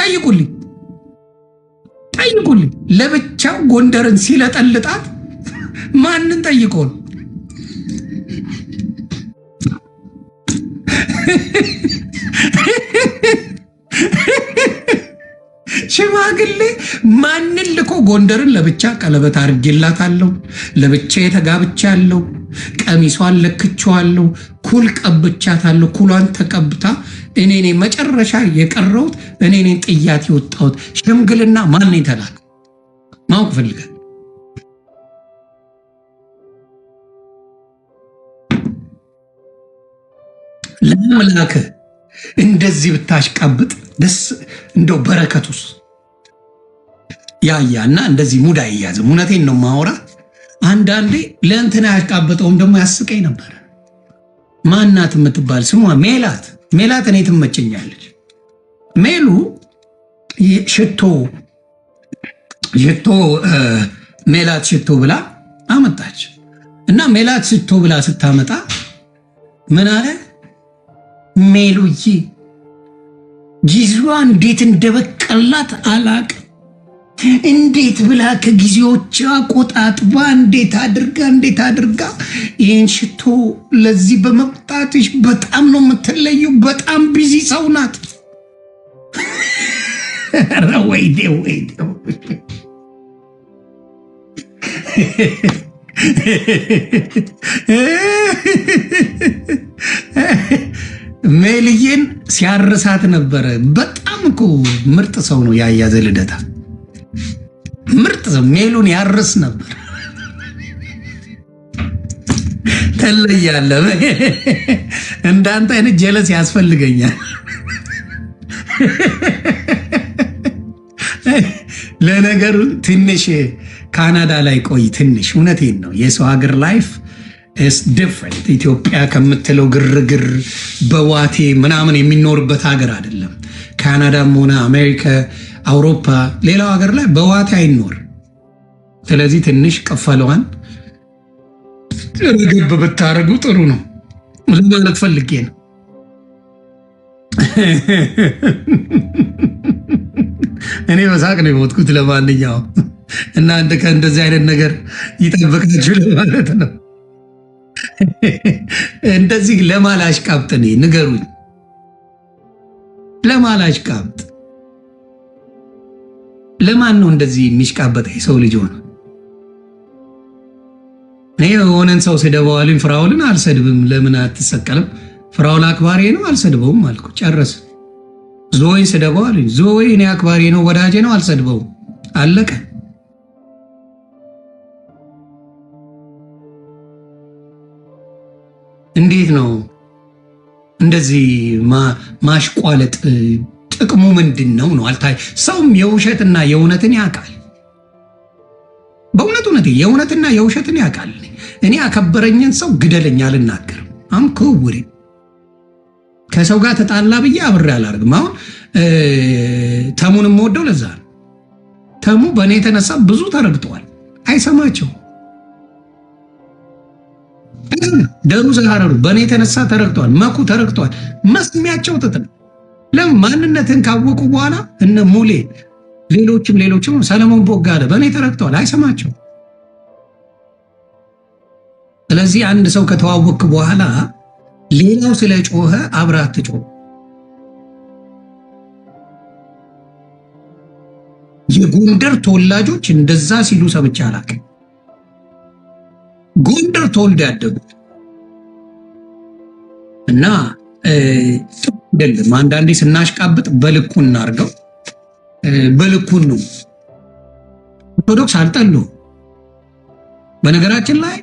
ጠይቁልኝ። ለብቻው ጎንደርን ሲለጠልጣት ማንን ጠይቆ ነው? ሽማግሌ ማንን ልኮ ጎንደርን ለብቻ ቀለበት አድርጌላታለሁ፣ ለብቻ የተጋብቻለሁ፣ ቀሚሷን ለክቼዋለሁ፣ ኩል ቀብቻታለሁ፣ ኩሏን ተቀብታ እኔ መጨረሻ የቀረሁት እኔ ጥያት የወጣሁት። ሽምግልና ማን የተላከ ማወቅ ፈልጋል። ለምላከ እንደዚህ ብታሽቃብጥ ደስ እንደው በረከቱስ ያያና እንደዚህ ሙድ አይያዝም። እውነቴን ነው ማወራ። አንዳንዴ ለእንትና ያሽቃበጠውም ደግሞ ያስቀኝ ነበር። ማናት የምትባል ስሟ ሜላት እኔ ትመቸኛለች። ሜሉ ሽቶ ሜላት ሽቶ ብላ አመጣች እና ሜላት ሽቶ ብላ ስታመጣ ምን አለ ሜሉዬ ጊዜዋ እንዴት እንደበቀላት አላቅ እንዴት ብላ ከጊዜዎች ቆጣጥባ እንዴት አድርጋ ይህን ሽቶ ለዚህ በመቅጣትሽ በጣም ነው የምትለየው። በጣም ቢዚ ሰው ናት። ወይዴ ሜልዬን ሲያርሳት ነበረ። በጣም እኮ ምርጥ ሰው ነው ያያዘ ልደታ። ምርጥ ሰው ሜሉን ያርስ ነበር። ተለያለ። እንዳንተ አይነት ጀለስ ያስፈልገኛል። ለነገሩ ትንሽ ካናዳ ላይ ቆይ ትንሽ። እውነቴን ነው። የሰው ሀገር ላይፍ ኢስ ዲፍረንት። ኢትዮጵያ ከምትለው ግርግር በዋቴ ምናምን የሚኖርበት ሀገር አይደለም። ካናዳም ሆነ አሜሪካ፣ አውሮፓ፣ ሌላው ሀገር ላይ በዋቴ አይኖር። ስለዚህ ትንሽ ቀፈለዋን ረገብ ብታደርጉ ጥሩ ነው ለማለት ፈልጌ ነው። እኔ በሳቅ ነው የሞትኩት። ለማንኛውም እናንተ ከእንደዚህ አይነት ነገር ይጠብቃችሁ ለማለት ነው። እንደዚህ ለማላሽ ቃብጥ እኔ ንገሩኝ፣ ለማላሽ ቃብጥ ለማን ነው እንደዚህ የሚሽቃበጠ የሰው ልጅ ሆነ? እኔ የሆነን ሰው ስደበዋልኝ ፍራውልን አልሰድብም። ለምን አትሰቀልም? ፍራውል አክባሪ ነው አልሰድበውም አልኩ። ጨረስ። ዞይ ስደበዋልኝ ዞይ እኔ አክባሪ ነው ወዳጄ ነው አልሰድበውም። አለቀ። እንዴት ነው እንደዚህ ማሽቋለጥ? ጥቅሙ ምንድን ነው? አልታይ ሰውም የውሸትና የእውነትን ያውቃል። በእውነት የእውነትና የውሸትን ያውቃል። እኔ ያከበረኝን ሰው ግደለኝ አልናገርም። አምከውሪ ከሰው ጋር ተጣላ ብዬ አብሬ አላርግም። አሁን ተሙንም ወደው ለዛ ነው። ተሙ በእኔ የተነሳ ብዙ ተረግጠዋል። አይሰማቸው ደሩ ዘሃረሩ በእኔ የተነሳ ተረግጠዋል። መኩ ተረግጠዋል። መስሚያቸው ጥጥ ነው። ለምን ማንነትን ካወቁ በኋላ እነ ሙሌ ሌሎችም ሰለሞን ቦጋለ በእኔ ተረግጠዋል። አይሰማቸው። ስለዚህ አንድ ሰው ከተዋወቅክ በኋላ ሌላው ስለ ጮኸ አብረህ አትጮህ። የጎንደር ተወላጆች እንደዛ ሲሉ ሰምቼ አላውቅም። ጎንደር ተወልደው ያደጉት እና አይደለም። አንዳንዴ ስናሽቃብጥ በልኩ እናርገው። በልኩን ነው። ኦርቶዶክስ አልጠሉ። በነገራችን ላይ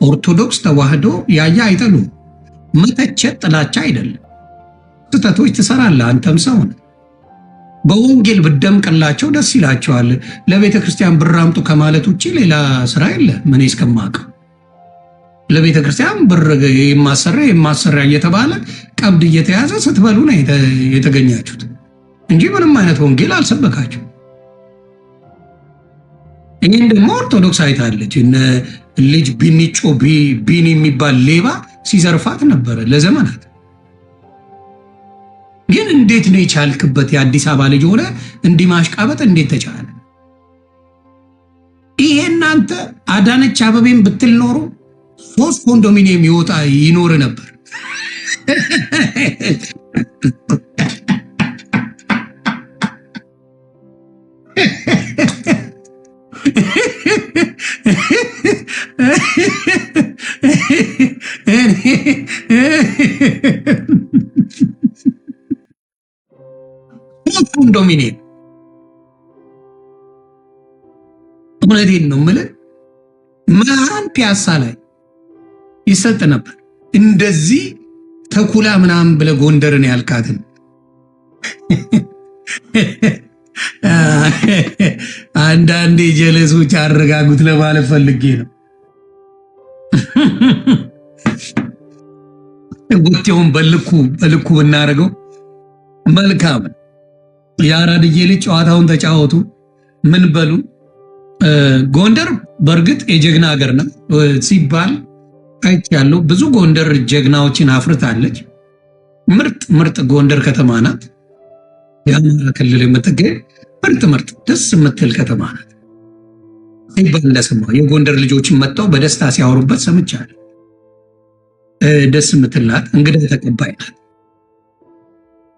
ኦርቶዶክስ ተዋህዶ ያያ አይጠሉ። መተቸት ጥላቻ አይደለም። ስህተቶች ትሰራለህ፣ አንተም ሰው ነህ። በወንጌል ብደምቅላቸው ደስ ይላቸዋል። ለቤተ ክርስቲያን ብር አምጡ ከማለት ውጭ ሌላ ስራ የለ። ምን እስከማውቀው ለቤተ ክርስቲያን ብር የማሰሪያ እየተባለ ቀብድ እየተያዘ ስትበሉ ነው የተገኛችሁት እንጂ ምንም አይነት ወንጌል አልሰበካችሁ። ይህን ደግሞ ኦርቶዶክስ አይታለች። እነ ልጅ ቢኒጮ ቢኒ የሚባል ሌባ ሲዘርፋት ነበረ ለዘመናት። ግን እንዴት ነው የቻልክበት? የአዲስ አበባ ልጅ ሆነ እንዲህ ማሽቃበጥ እንዴት ተቻለ? ይሄ እናንተ አዳነች አበቤን ብትል ኖሮ 3 ኮንዶሚኒየም ይኖር ነበር። ኮንዶሚኒየም እውነቴን ነው የምልህ መሀል ፒያሳ ላይ ይሰጥ ነበር። እንደዚህ ተኩላ ምናምን ብለህ ጎንደርን ያልካትን አንዳንዴ ጀለሶች አረጋጉት ለማለት ፈልጌ ነው። ጉቴውን በልኩ ብናደርገው መልካም። የአራድዬ ልጅ ጨዋታውን ተጫወቱ። ምን በሉ። ጎንደር በእርግጥ የጀግና ሀገር ነው ሲባል አይቻለሁ። ብዙ ጎንደር ጀግናዎችን አፍርታለች። ምርጥ ጎንደር ከተማ ናት። የአማራ ክልል የምትገኝ ምርጥ ምርጥ ደስ የምትል ከተማ ናት ይባል እንደሰማሁ የጎንደር ልጆችን መጥተው በደስታ ሲያወሩበት ሰምቻለሁ። ደስ የምትል ናት። እንግዳ ተቀባይ ናት።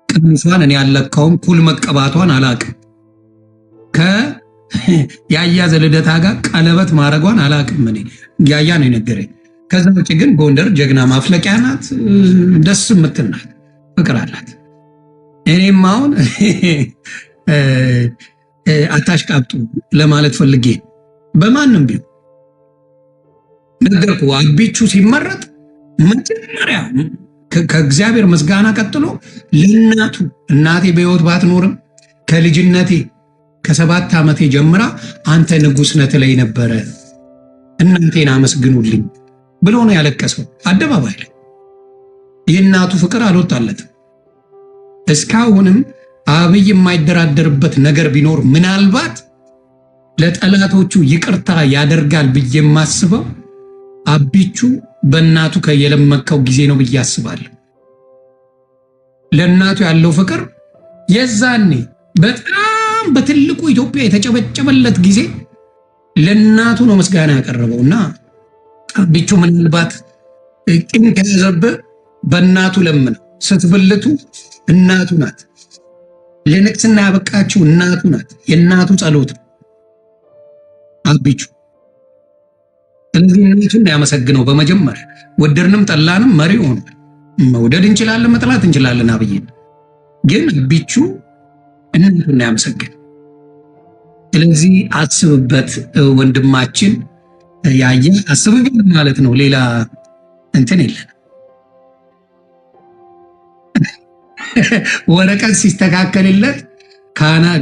ቀሚሷን እኔ ያለካውም ኩል መቀባቷን አላቅም። ከያያ ዘልደታ ጋር ቀለበት ማድረጓን አላቅም። እኔ ያያ ነው የነገረኝ። ከዛ ውጭ ግን ጎንደር ጀግና ማፍለቂያ ናት። ደስ የምትል ናት። ፍቅር አላት። እኔም አሁን አታሽቃብጡ ለማለት ፈልጌ በማንም ቢሆን ነገርኩ። አቢቹ ሲመረጥ መጀመሪያ ከእግዚአብሔር ምስጋና ቀጥሎ ለእናቱ እናቴ በሕይወት ባትኖርም ከልጅነቴ ከ7 ዓመቴ ጀምራ አንተ ንጉሥ ነህ ትለኝ ነበረ፣ እናቴን አመስግኑልኝ ብሎ ነው ያለቀሰው አደባባይ ላይ። የእናቱ ፍቅር አልወጣለትም። እስካሁንም አብይ የማይደራደርበት ነገር ቢኖር ምናልባት ለጠላቶቹ ይቅርታ ያደርጋል ብዬ የማስበው አቢቹ በእናቱ ከየለመከው ጊዜ ነው ብዬ አስባለሁ። ለእናቱ ያለው ፍቅር የዛኔ በጣም በትልቁ ኢትዮጵያ የተጨበጨበለት ጊዜ ለእናቱ ነው ምስጋና ያቀረበው እና አቢቹ ምናልባት ቂም ከያዘብህ በእናቱ ለምነው። ስትብልቱ እናቱ ናት። ለንግስና ያበቃችው እናቱ ናት። የእናቱ ጸሎት አቢቹ። ስለዚህ እናቱን ያመሰግነው በመጀመሪያ ወደድንም ጠላንም መሪ ሆኗል። መውደድ እንችላለን፣ መጥላት እንችላለን። አብይን ግን አቢቹ እናቱን ያመሰግን። ስለዚህ አስብበት ወንድማችን፣ ያየ አስብበት ማለት ነው። ሌላ እንትን የለን። ወረቀት ሲስተካከልለት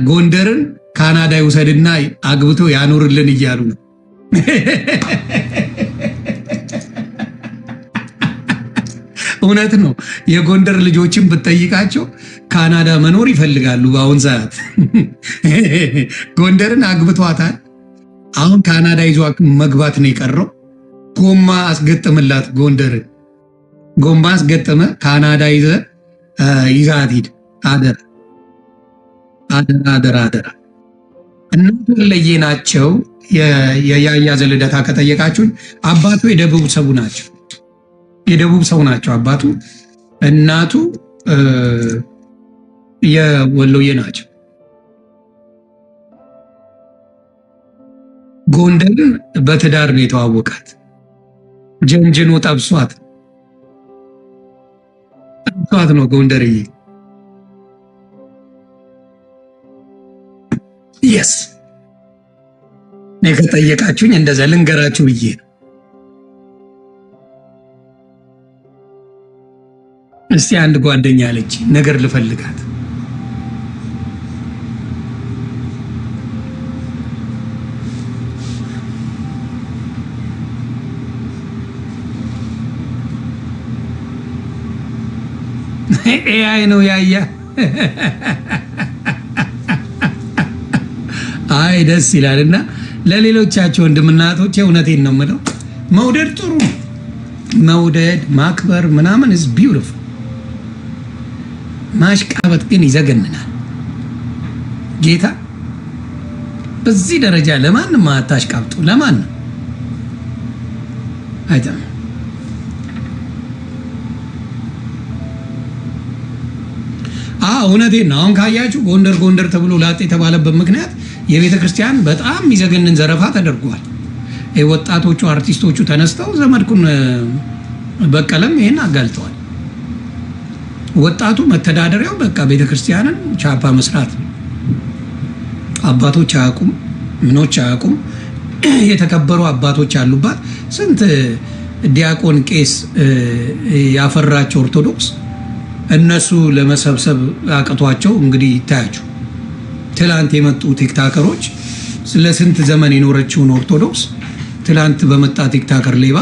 ጎንደርን ካናዳ ይውሰድና አግብቶ ያኑርልን እያሉ ነው። እውነት ነው። የጎንደር ልጆችን ብትጠይቃቸው ካናዳ መኖር ይፈልጋሉ። በአሁን ሰዓት ጎንደርን አግብቷታል። አሁን ካናዳ ይዞ መግባት ነው የቀረው። ጎማ አስገጥምላት ጎንደርን። ጎማ አስገጥመ ካናዳ ይዛት ሂድ። አደራ አደራ አደራ አደራ። እናቱ ለየ ናቸው። የያያ ዘልደታ ከጠየቃችሁኝ አባቱ የደቡብ ሰው ናቸው። የደቡብ ሰው ናቸው አባቱ። እናቱ የወሎዬ ናቸው። ጎንደርን በትዳር ነው የተዋወቃት። ጀንጅኖ ጠብሷት ነው ጎንደርዬ። የስ ከጠየቃችሁኝ እንደዛ ልንገራችሁ ብዬ ነው። እስቲ አንድ ጓደኛ አለች ነገር ልፈልጋት። ኤአይ ነው ያያ። አይ ደስ ይላል። እና ለሌሎቻቸው ወንድምና እህቶቼ እውነቴን ነው የምለው፣ መውደድ ጥሩ ነው። መውደድ ማክበር ምናምን is beautiful። ማሽቃበጥ ግን ይዘገንናል። ጌታ በዚህ ደረጃ ለማንም አታሽቃብጡ። ለማንም አይደለም። እውነቴን ነው። አሁን ካያችሁ ጎንደር ተብሎ ላጤ የተባለበት ምክንያት የቤተ ክርስቲያን በጣም የሚዘገንን ዘረፋ ተደርጓል። ወጣቶቹ አርቲስቶቹ ተነስተው ዘመድኩን በቀለም ይሄን አጋልጠዋል። ወጣቱ መተዳደሪያው በቃ ቤተ ክርስቲያንን ቻፓ መስራት ነው። አባቶች አያውቁም፣ ምኖች አያውቁም። የተከበሩ አባቶች ያሉባት ስንት ዲያቆን ቄስ ያፈራቸው ኦርቶዶክስ እነሱ ለመሰብሰብ አቅቷቸው እንግዲህ ይታያችሁ። ትላንት የመጡ ቲክታከሮች ስለ ስንት ዘመን የኖረችውን ኦርቶዶክስ ትላንት በመጣ ቲክታከር ሌባ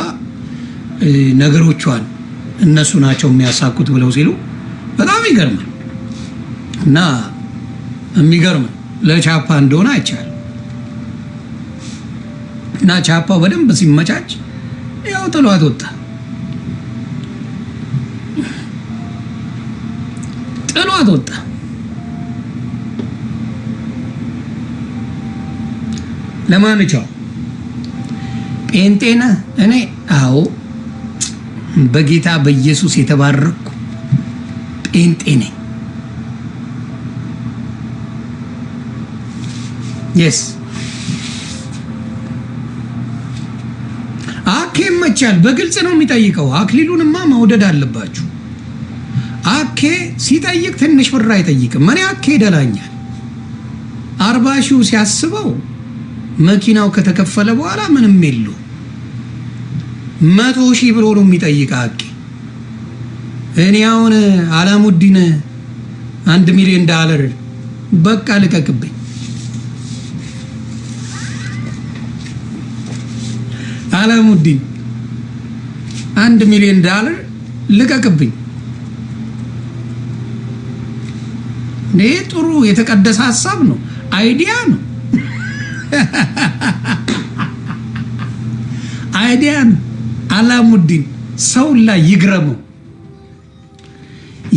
ነገሮቿን እነሱ ናቸው የሚያሳኩት ብለው ሲሉ በጣም ይገርማል። እና የሚገርም ለቻፓ እንደሆነ አይቻልም። እና ቻፓው በደንብ ሲመቻች ያው ጥሏት ወጣ። ለማንኛውም ጴንጤ ነህ? እኔ አዎ በጌታ በኢየሱስ የተባረኩ ጴንጤ ነኝ። የስ አኬ ይመቻል። በግልጽ ነው የሚጠይቀው። አክሊሉንማ መውደድ አለባችሁ። አኬ ሲጠይቅ ትንሽ ብር አይጠይቅም። እኔ አኬ ይደላኛል። 40 ሺው ሲያስበው መኪናው ከተከፈለ በኋላ ምንም የለው 100 ሺህ ብሎ ነው የሚጠይቅ አኬ። እኔ አሁን አላሙዲን $1 ሚሊዮን በቃ ልቀቅብኝ። አላሙዲን $1 ሚሊዮን ልቀቅብኝ። ይህ ጥሩ የተቀደሰ ሀሳብ ነው፣ አይዲያ ነው፣ አይዲያ ነው። አላሙዲን ሰው ላይ ይግረመው።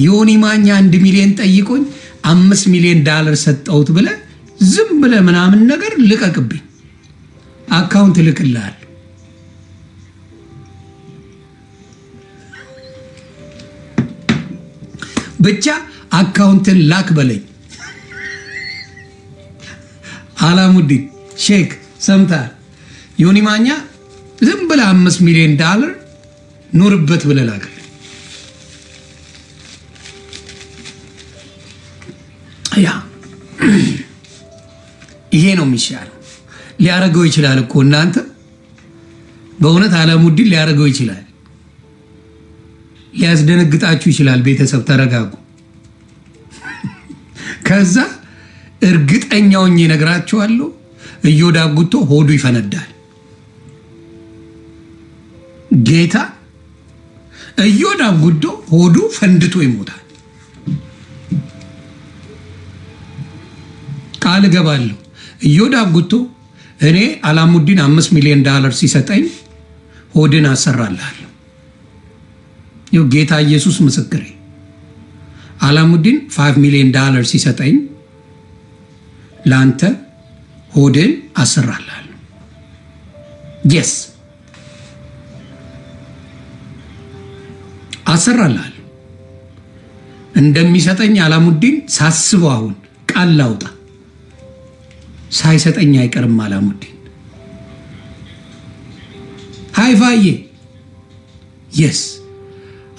ዮኒ ማኛ $1 ሚሊዮን ጠይቆኝ $5 ሚሊዮን ሰጠውት ብለ ዝም ብለ ምናምን ነገር ልቀቅብኝ። አካውንት ልክልሃል። ብቻ አካውንትን ላክ በለኝ። አላሙዲን ሼክ ሰምታል። ዮኒ ማኛ ዝም ብለ $5 ሚሊዮን ኑርበት ብለ ላክልኝ። ያ ይሄ ነው የሚሻለው። ሊያረገው ይችላል እኮ እናንተ፣ በእውነት አላሙዲን ሊያረገው ይችላል። ሊያስደነግጣችሁ ይችላል። ቤተሰብ ተረጋጉ። ከዛ እርግጠኛውን እነግራችኋለሁ፣ እዮዳብ ጉቶ ሆዱ ይፈነዳል። ጌታ እዮዳብ ጉቶ ሆዱ ፈንድቶ ይሞታል። ቃል እገባለሁ። እዮዳብ ጉቶ እኔ አላሙዲን $5 ሚሊዮን ሲሰጠኝ ሆድን አሰራልሃለሁ። ጌታ ኢየሱስ ምስክሬ። አላሙዲን $5 ሚሊዮን ሲሰጠኝ ለአንተ ሆድን አሰራልሃለሁ። የስ አሰራልሃለሁ። እንደሚሰጠኝ አላሙዲን ሳስበው አሁን ቃል ላውጣ ሳይሰጠኝ አይቀርም። አላሙዲን ሃይፋዬ የስ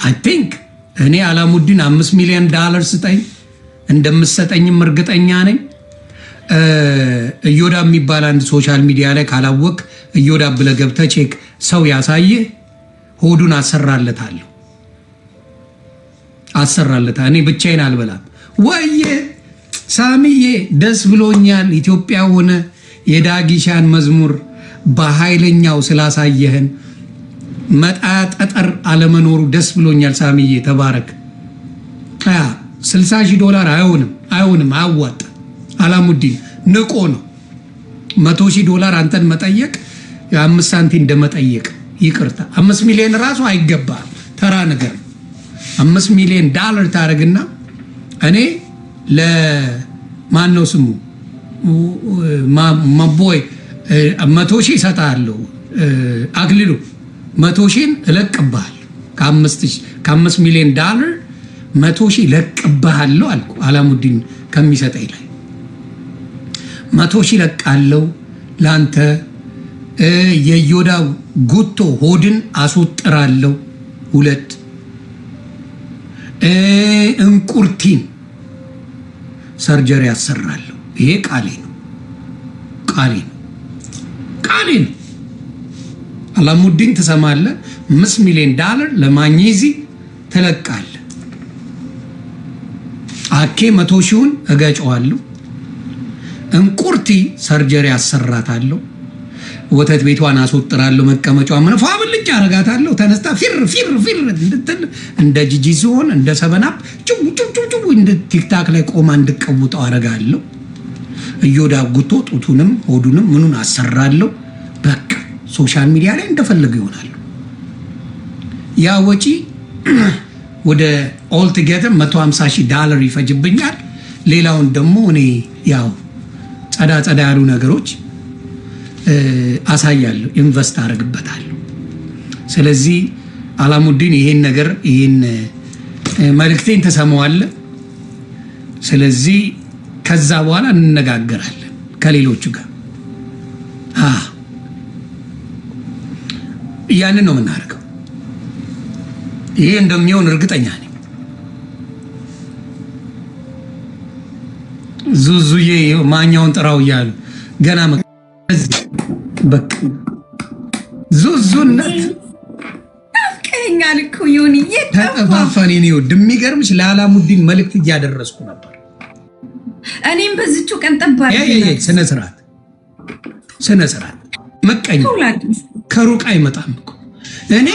አይ ቲንክ እኔ አላሙዲን $5 ሚሊዮን ስጠኝ እንደምሰጠኝም እርግጠኛ ነኝ። እዮዳብ የሚባል አንድ ሶሻል ሚዲያ ላይ ካላወቅ እዮዳብ ብለህ ገብተህ ቼክ ሰው ያሳየ ሆዱን አሰራለታለሁ። እኔ ብቻዬን አልበላም። ወየ ሳሚዬ ደስ ብሎኛል። ኢትዮጵያ ሆነ የዳጊሻን መዝሙር በኃይለኛው ስላሳየህን መጣያ ጠጠር አለመኖሩ ደስ ብሎኛል። ሳሚዬ ተባረክ። $60,000 አይሆንም፣ አያዋጣ። አላሙዲን ንቆ ነው። $100,000 አንተን መጠየቅ የ5 ሳንቲም እንደመጠየቅ ይቅርታ። 5 ሚሊዮን ራሱ አይገባም፣ ተራ ነገር ነው። $5 ሚሊዮን ታደርግና እኔ ለማን ነው ስሙ ማቦይ 100,000 እሰጥሃለሁ። አክሊሉ 100,000 እለቅብሃለሁ። ከ5 ሚሊዮን $100,000 እለቅብሃለሁ አልኩ። አላሙዲን ከሚሰጠኝ ላይ 100,000 እለቃለሁ ለአንተ። የዮዳብ ጉቶ ሆድን አስወጥራለሁ 2 እንቁርቲን ሰርጀሪ ያሰራለሁ። ይሄ ቃሌ ነው። አላሙዲን ትሰማለህ? $5 ሚሊዮን ለማግኘዚ ትለቃለህ። አኬ 100,000 እገጨዋለሁ። እንቁርቲ ሰርጀሪ ያሰራታለሁ። ወተት ቤቷን አስወጥራለሁ። መቀመጫዋ ምን ፋብልጭ አረጋታለሁ። ተነስታ ፊር እንድትል እንደ ጂጂ ሲሆን እንደ ሰበናፕ ጩ እንደ ቲክታክ ላይ ቆማ እንድቀውጠው አረጋለሁ። እዮዳብ ጉቶ ጡቱንም ሆዱንም ምኑን አሰራለሁ። በቃ ሶሻል ሚዲያ ላይ እንደፈለገ ይሆናል። ያ ወጪ ወደ ኦል ቱጌዘር $150,000 ይፈጅብኛል። ሌላውን ደግሞ እኔ ያው ጸዳ ያሉ ነገሮች አሳያለሁ፣ ኢንቨስት አደርግበታለሁ። ስለዚህ አላሙዲን ይሄን ነገር ይሄን መልእክቴን ተሰማዋለህ። ስለዚህ ከዛ በኋላ እንነጋገራለን ከሌሎቹ ጋር። ያንን ነው የምናደርገው። ይሄ እንደሚሆን እርግጠኛ ነኝ። ዙዙዬ ማኛውን ጥራው እያሉ ገና በቃ ዙዙነት ታውቀኛል እኮ ዮኒ ተጠፋፋን። እኔ ወድ የሚገርምሽ ለአላሙዲን መልእክት እያደረስኩ ነበር። እኔም በዝቹ ቀን ጠባሪ ስነ ስርዓት መቀኛ ከሩቅ አይመጣም እኮ። እኔ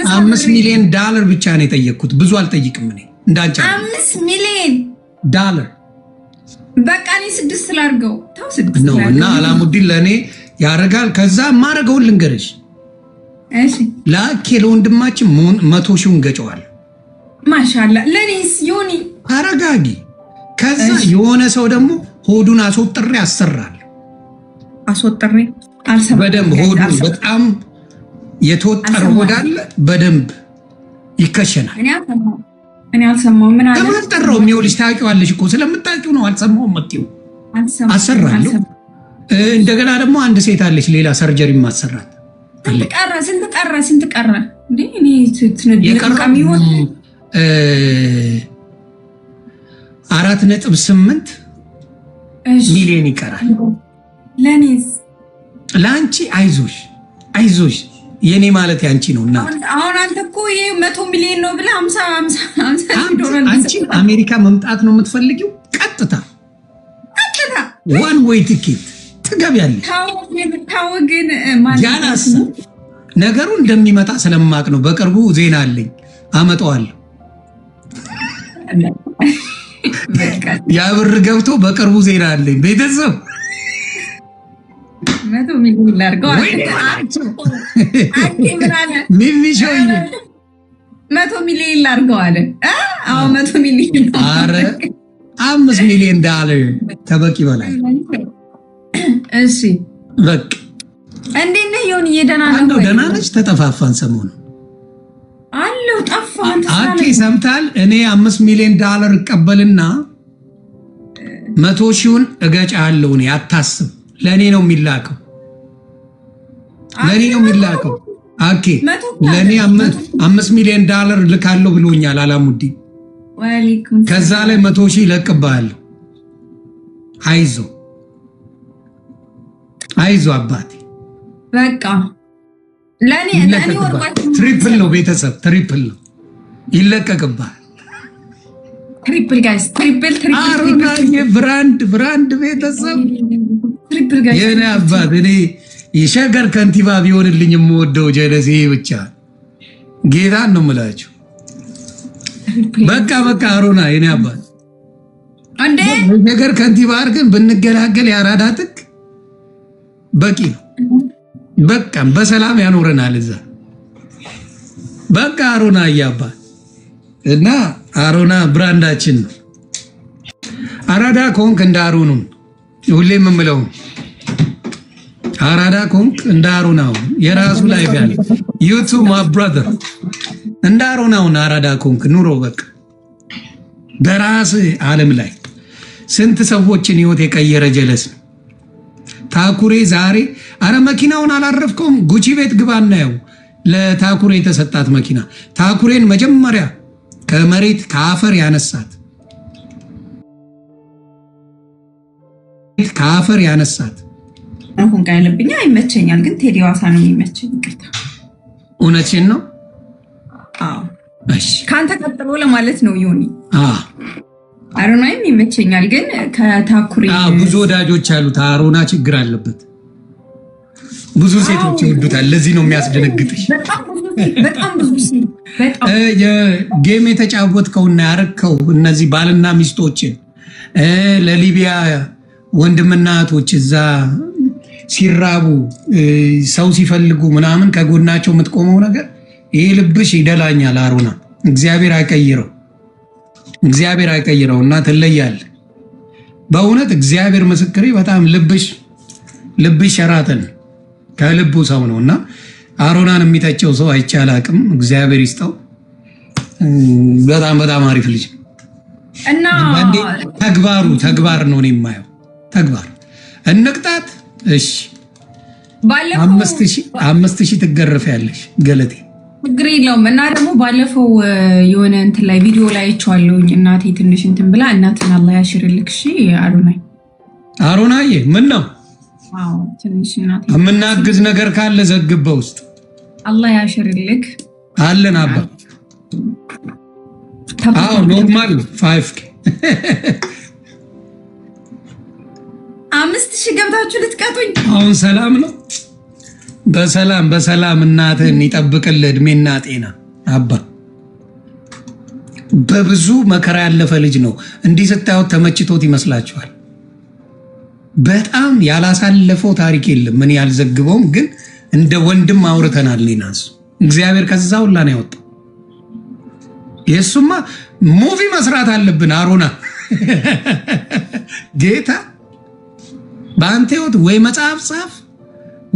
$5 ሚሊዮን ብቻ ነው የጠየቅኩት፣ ብዙ አልጠይቅም። እኔ እንዳንቺ $5 ሚሊዮን በቃ እኔ 6 ላድርገው ተው 6 ነው እና አላሙዲን ለእኔ ያደርጋል። ከዛ ማረገውን ልንገርሽ። እሺ ላኬ ለወንድማችን 100 ሺውን ገጨዋል። ማሻአላ ለኔስ ዮኒ አረጋጊ። ከዛ የሆነ ሰው ደግሞ ሆዱን አስወጥሬ አሰራል። አስወጥሬ አልሰማም። በደንብ ሆዱ በጣም የተወጠረ ሆድ አለ፣ በደንብ ይከሸናል። እኔ አልሰማሁም። ምን አለ ተመጠረው የሚውልሽ ታውቂዋለሽ እኮ ስለምታውቂው ነው። አልሰማሁም መጥተው አሰራለሁ። እንደገና ደግሞ አንድ ሴት አለች ሌላ ሰርጀሪ ማሰራት። ስንት ቀረ እንዴ? እኔ ትነድቀም ይሆን 4.8 ሚሊዮን ይቀራል። ለኔስ ለአንቺ አይዞሽ የኔ ማለት ያንቺ ነው። እና አሁን አንተ እኮ ይሄ 100 ሚሊዮን ነው ብለህ 50 ዶላር አንቺ አሜሪካ መምጣት ነው የምትፈልጊው? ቀጥታ ዋን ዌይ ቲኬት ትገቢያለሽ። ታው ግን ማለት ነገሩ እንደሚመጣ ስለማቅ ነው። በቅርቡ ዜና አለኝ አመጣዋለሁ። ያ ብር ገብቶ በቅርቡ ዜና አለኝ። ቤተሰብ 100 ሚሊዮን ላድርገው ሚሚሾይ 100 ሚሊዮን ላድርገው አለ። አዎ 100 ሚሊዮን አረ $5 ሚሊዮን ከበቂ በላይ። እሺ በቃ እንዴት ነህ ዮኒ? ደህና ነው? ደህና ነች። ተጠፋፋን ሰሞኑን አለው ጠፋን። አኬ ሰምታል። እኔ $5 ሚሊዮን እቀበልና 100 ሺውን እገጫለሁ። እኔ አታስብ፣ ለእኔ ነው የሚላከው። አኬ ለእኔ $5 ሚሊዮን ልካለሁ ብሎኛል አላሙዲን። ከዛ ላይ 100 ሺህ እለቅብሃለሁ። አይዞ አባቴ በቃ ለኔ ትሪፕል ነው ቤተሰብ፣ ትሪፕል ነው ይለቀቅብሃል። ትሪፕል ጋይስ፣ ትሪፕል አሮና ብራንድ ቤተሰብ የኔ አባት። እኔ የሸገር ከንቲባ ቢሆንልኝ የምወደው ጀለሴ ብቻ ጌታን ነው የምላችሁ። በቃ አሮና የኔ አባት እንዴ የሸገር ከንቲባ አድርገን ብንገላገል ያራዳ ጥቅ በቂ ነው። በቃ በሰላም ያኖረናል እዛ። በቃ አሮና እያባት እና አሮና ብራንዳችን ነው። አራዳ ኮንክ እንደ አሮኑ ሁሌ የምምለው አራዳ ኮንክ እንደ አሮናው የራሱ ላይፍ ያለ ዩቱብ ማ ብራዘር እንደ አሮናውን አራዳ ኮንክ ኑሮ በቃ በራስ ዓለም ላይ ስንት ሰዎችን ህይወት የቀየረ ጀለስ ነው። ታኩሬ ዛሬ አረ መኪናውን አላረፍከውም? ጉቺ ቤት ግባ እናየው። ለታኩሬ የተሰጣት መኪና ታኩሬን መጀመሪያ ከመሬት ከአፈር ያነሳት አሁን ካለብኛ አይመቸኛል፣ ግን ቴዲ ዋሳ ነው የሚመቸኝ። ይቅርታ እውነቴን ነው። አዎ እሺ፣ ካንተ ቀጥሎ ለማለት ነው ዮኒ። አሮናይም ይመቸኛል፣ ግን ከታኩሬ ብዙ ወዳጆች አሉት። አሮና ችግር አለበት፣ ብዙ ሴቶች ይወዱታል። ለዚህ ነው የሚያስደነግጥሽ። በጣም ብዙ ሴት የጌም የተጫወትከውና ያረከው እነዚህ ባልና ሚስቶችን ለሊቢያ ወንድምና እህቶች እዛ ሲራቡ ሰው ሲፈልጉ ምናምን ከጎናቸው የምትቆመው ነገር ይሄ ልብሽ ይደላኛል አሮና። እግዚአብሔር አይቀይረው እና ትለያለህ በእውነት እግዚአብሔር ምስክሬ። በጣም ልብሽ ሸራተን ከልቡ ሰው ነው እና አሮናን የሚተቸው ሰው አይቻል አቅም እግዚአብሔር ይስጠው። በጣም በጣም አሪፍ ልጅ እና ተግባር ነው የማየው። ተግባር እንቅጣት። እሺ 5,000 ትገረፊያለሽ ገለቴ፣ ችግር የለውም። እና ደግሞ ባለፈው የሆነ እንትን ላይ ቪዲዮ ላይ አይቼዋለሁኝ። እናቴ ትንሽ እንትን ብላ እናትን አላህ ያሽርልክ። እሺ አሮናዬ ምን ነው ትንሽ እናቴ የምናግዝ ነገር ካለ ዘግብ በውስጥ አላህ ያሽርልክ አለን አባ። አዎ ኖርማል 5K 5,000 ገብታችሁ ልትቀጡኝ። አሁን ሰላም ነው። በሰላም እናትህን ይጠብቅልህ እድሜና ጤና አባ። በብዙ መከራ ያለፈ ልጅ ነው። እንዲህ ስታዩት ተመችቶት ይመስላችኋል? በጣም ያላሳለፈው ታሪክ የለም። ምን ያልዘግበውም ግን እንደ ወንድም አውርተናል። ሊናስ እግዚአብሔር ከዛ ሁላ ነው ያወጣው። የሱማ ሙቪ መስራት አለብን አሮና ጌታ በአንተ ህይወት ወይ መጽሐፍ ጻፍ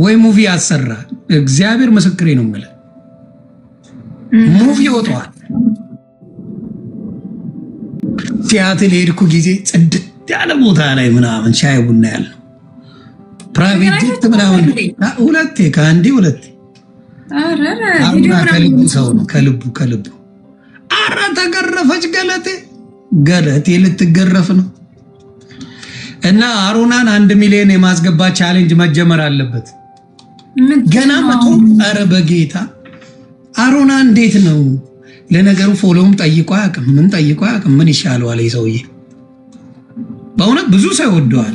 ወይ ሙቪ አሰራ። እግዚአብሔር ምስክሬ ነው የምልህ ሙቪ ወጥቷል። ቲያትር ሄድኩ ጊዜ ጽድት ያለ ቦታ ላይ ምናምን ሻይ ቡና ያለው ፕራይቬት ጀት ምናምን ሁለቴ አሮና ከልቡ ሰው ነው ከልቡ አረ ተገረፈች ገለቴ ልትገረፍ ነው። እና አሮናን 1 ሚሊዮን የማስገባት ቻሌንጅ መጀመር አለበት ገና መቶ። አረ በጌታ አሮና እንዴት ነው? ለነገሩ ፎሎውም ጠይቆ አያውቅም። ምን ይሻለዋል ሰውዬ? በእውነት ብዙ ሰው ይወደዋል።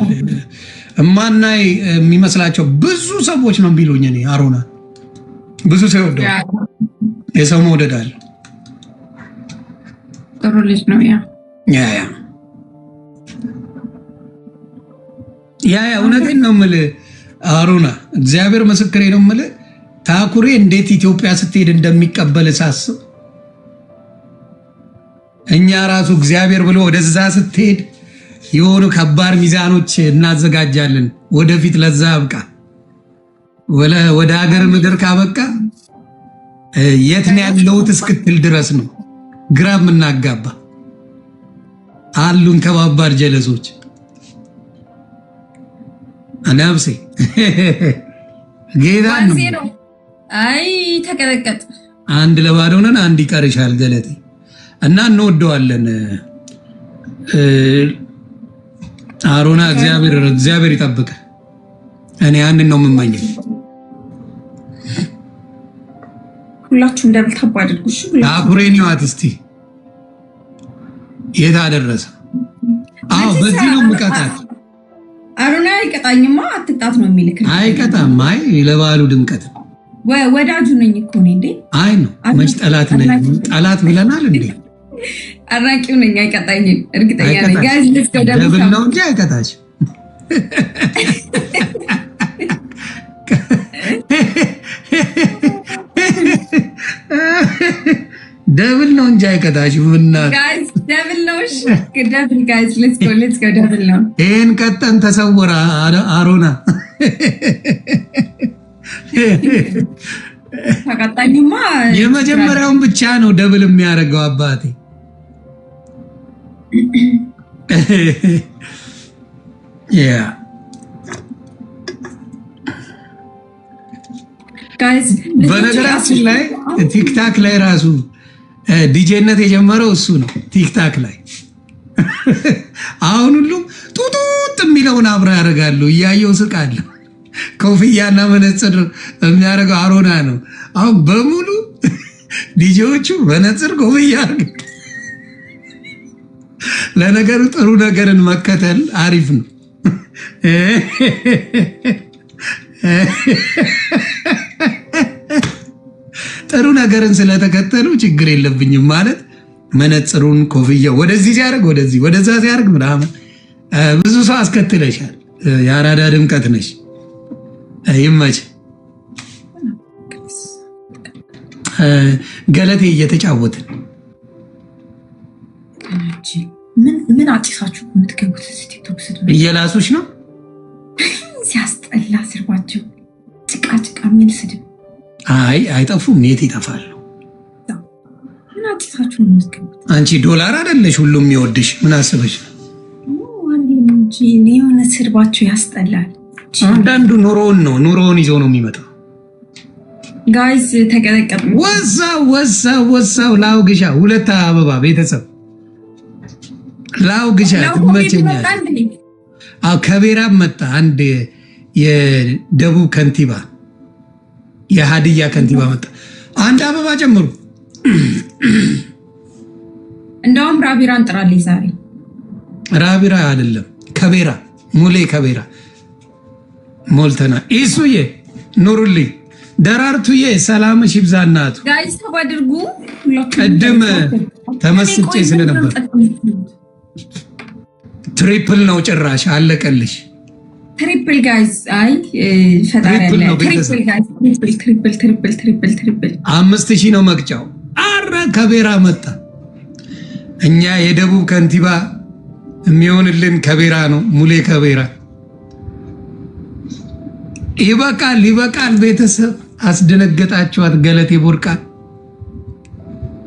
እማናይ የሚመስላቸው ብዙ ሰዎች ነው ቢሉኝ እኔ አሮና ብዙ ሰው ይወደዋል። የሰው መውደድ አለ። ጥሩ ልጅ ነው ያ እውነቴን ነው የምልህ አሮና፣ እግዚአብሔር ምስክሬ ነው የምልህ። ታኩሬ እንዴት ኢትዮጵያ ስትሄድ እንደሚቀበል ሳስብ እኛ ራሱ እግዚአብሔር ብሎ ወደዛ ስትሄድ የሆኑ ከባድ ሚዛኖች እናዘጋጃለን። ወደፊት ለዛ አብቃ። ወደ ሀገር ምድር ካበቃ የት ነው ያለሁት እስክትል ድረስ ነው ግራ የምናጋባ አሉን ከባባድ ጀለሶች። ነፍሴ ጌታ ነው። አይ ተቀጠቀጥ። 1-2 ነን። 1 ይቀርሻል ገለቴ እና እንወደዋለን አሮና። እግዚአብሔር ይጠብቅ። እኔ ያንን ነው የምመኘው። ሁላችሁ እንደምታባ አድርጉ። እሺ ታኩሬን ይዋት እስቲ የት አደረሰ? አዎ በዚህ ነው የምቀጣት። አሮና አይቀጣኝማ። አትቅጣት ነው የሚልክ። አይቀጣም። አይ ለባሉ ድምቀት ወዳጁ ነኝ እኮ ነኝ እንዴ። አይ ነው መች ጠላት ነኝ? ጠላት ብለናል እንዴ? አራቂው ነኝ። አይቀጣኝም እርግጠኛ ነኝ። ጋዝ ደብል ነው እንጂ አይቀጣች። ደብል ነው እንጂ አይቀጣች። ጋዝ ደብል ነው። እሺ ደብል ጋዝ ሌትስ ጎ ደብል ነው። ይሄን ቀጠን ተሰወረ አሮና። ተቀጣኝማ የመጀመሪያውን ብቻ ነው ደብል የሚያደርገው አባቴ። ያ በነገራችን ላይ ቲክታክ ላይ ራሱ ዲጄነት የጀመረው እሱ ነው። ቲክታክ ላይ አሁን ሁሉም ጡጡጥ የሚለውን አብረ ያደርጋሉ። እያየው ስቃለሁ። ኮፍያና መነጽር የሚያደርገው አሮና ነው። አሁን በሙሉ ዲጄዎቹ መነጽር ኮፍያ አድርገው። ለነገሩ ጥሩ ነገርን መከተል አሪፍ ነው። ጥሩ ነገርን ስለተከተሉ ችግር የለብኝም ማለት መነጽሩን ኮፍያ ወደዚህ ሲያደርግ ወደዛ ሲያደርግ ምናምን ብዙ ሰው አስከትለሻል። የአራዳ ድምቀት ነሽ። ይመች ገለቴ እየተጫወትን ምን አጭሳችሁ የምትገቡት ቲክቶክ ስትሉ እየላሱሽ ነው። ሲያስጠላ ስርባቸው ጭቃ ጭቃ የሚል ስድብ። አይ አይጠፉም፣ የት ይጠፋሉ? ምን አጥታችሁ ነው የምትገቡት? አንቺ ዶላር አይደለሽ ሁሉም የሚወድሽ ምን አስበሽ? የሆነ ስድባችሁ ያስጠላል። አንዳንዱ ኑሮውን ይዞ ነው የሚመጣው። ጋይዝ ተቀጠቀጥ። ወሳው ላውግሻ ሁለት አበባ ቤተሰብ ላውግሻ ትመቸኛል። አው ከቤራ መጣ አንድ የደቡብ ከንቲባ የሀዲያ ከንቲባ መጣ። አንድ አበባ ጨምሩ። እንደውም ራቢራን ጥራልኝ ዛሬ። ራቢራ አይደለም ከቤራ ሙሌ ከቤራ ሞልተና ኢሱዬ ኑሩልኝ ደራርቱዬ ሰላምሽ ይብዛ እናቱ። ጋይስ ተባድርጉ። ቅድም ተመስጬ ስለነበር ትሪፕል ነው ጭራሽ አለቀልሽ። ትሪፕል ጋይስ አይ ፈጣሪ ያለ ትሪፕል ጋይስ ትሪፕል 5000 ነው መቅጫው። አረ ከቤራ መጣ። እኛ የደቡብ ከንቲባ የሚሆንልን ከቤራ ነው ሙሌ ከቤራ። ይበቃል ቤተሰብ አስደነገጣችኋት። ገለቴ ቦርቃ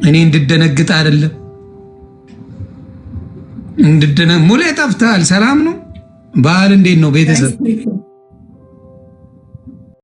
እኔ እንድደነግጥ አይደለም ሙሌ ጠፍተሃል። ሰላም ነው? በዓል እንዴት ነው ቤተሰብ?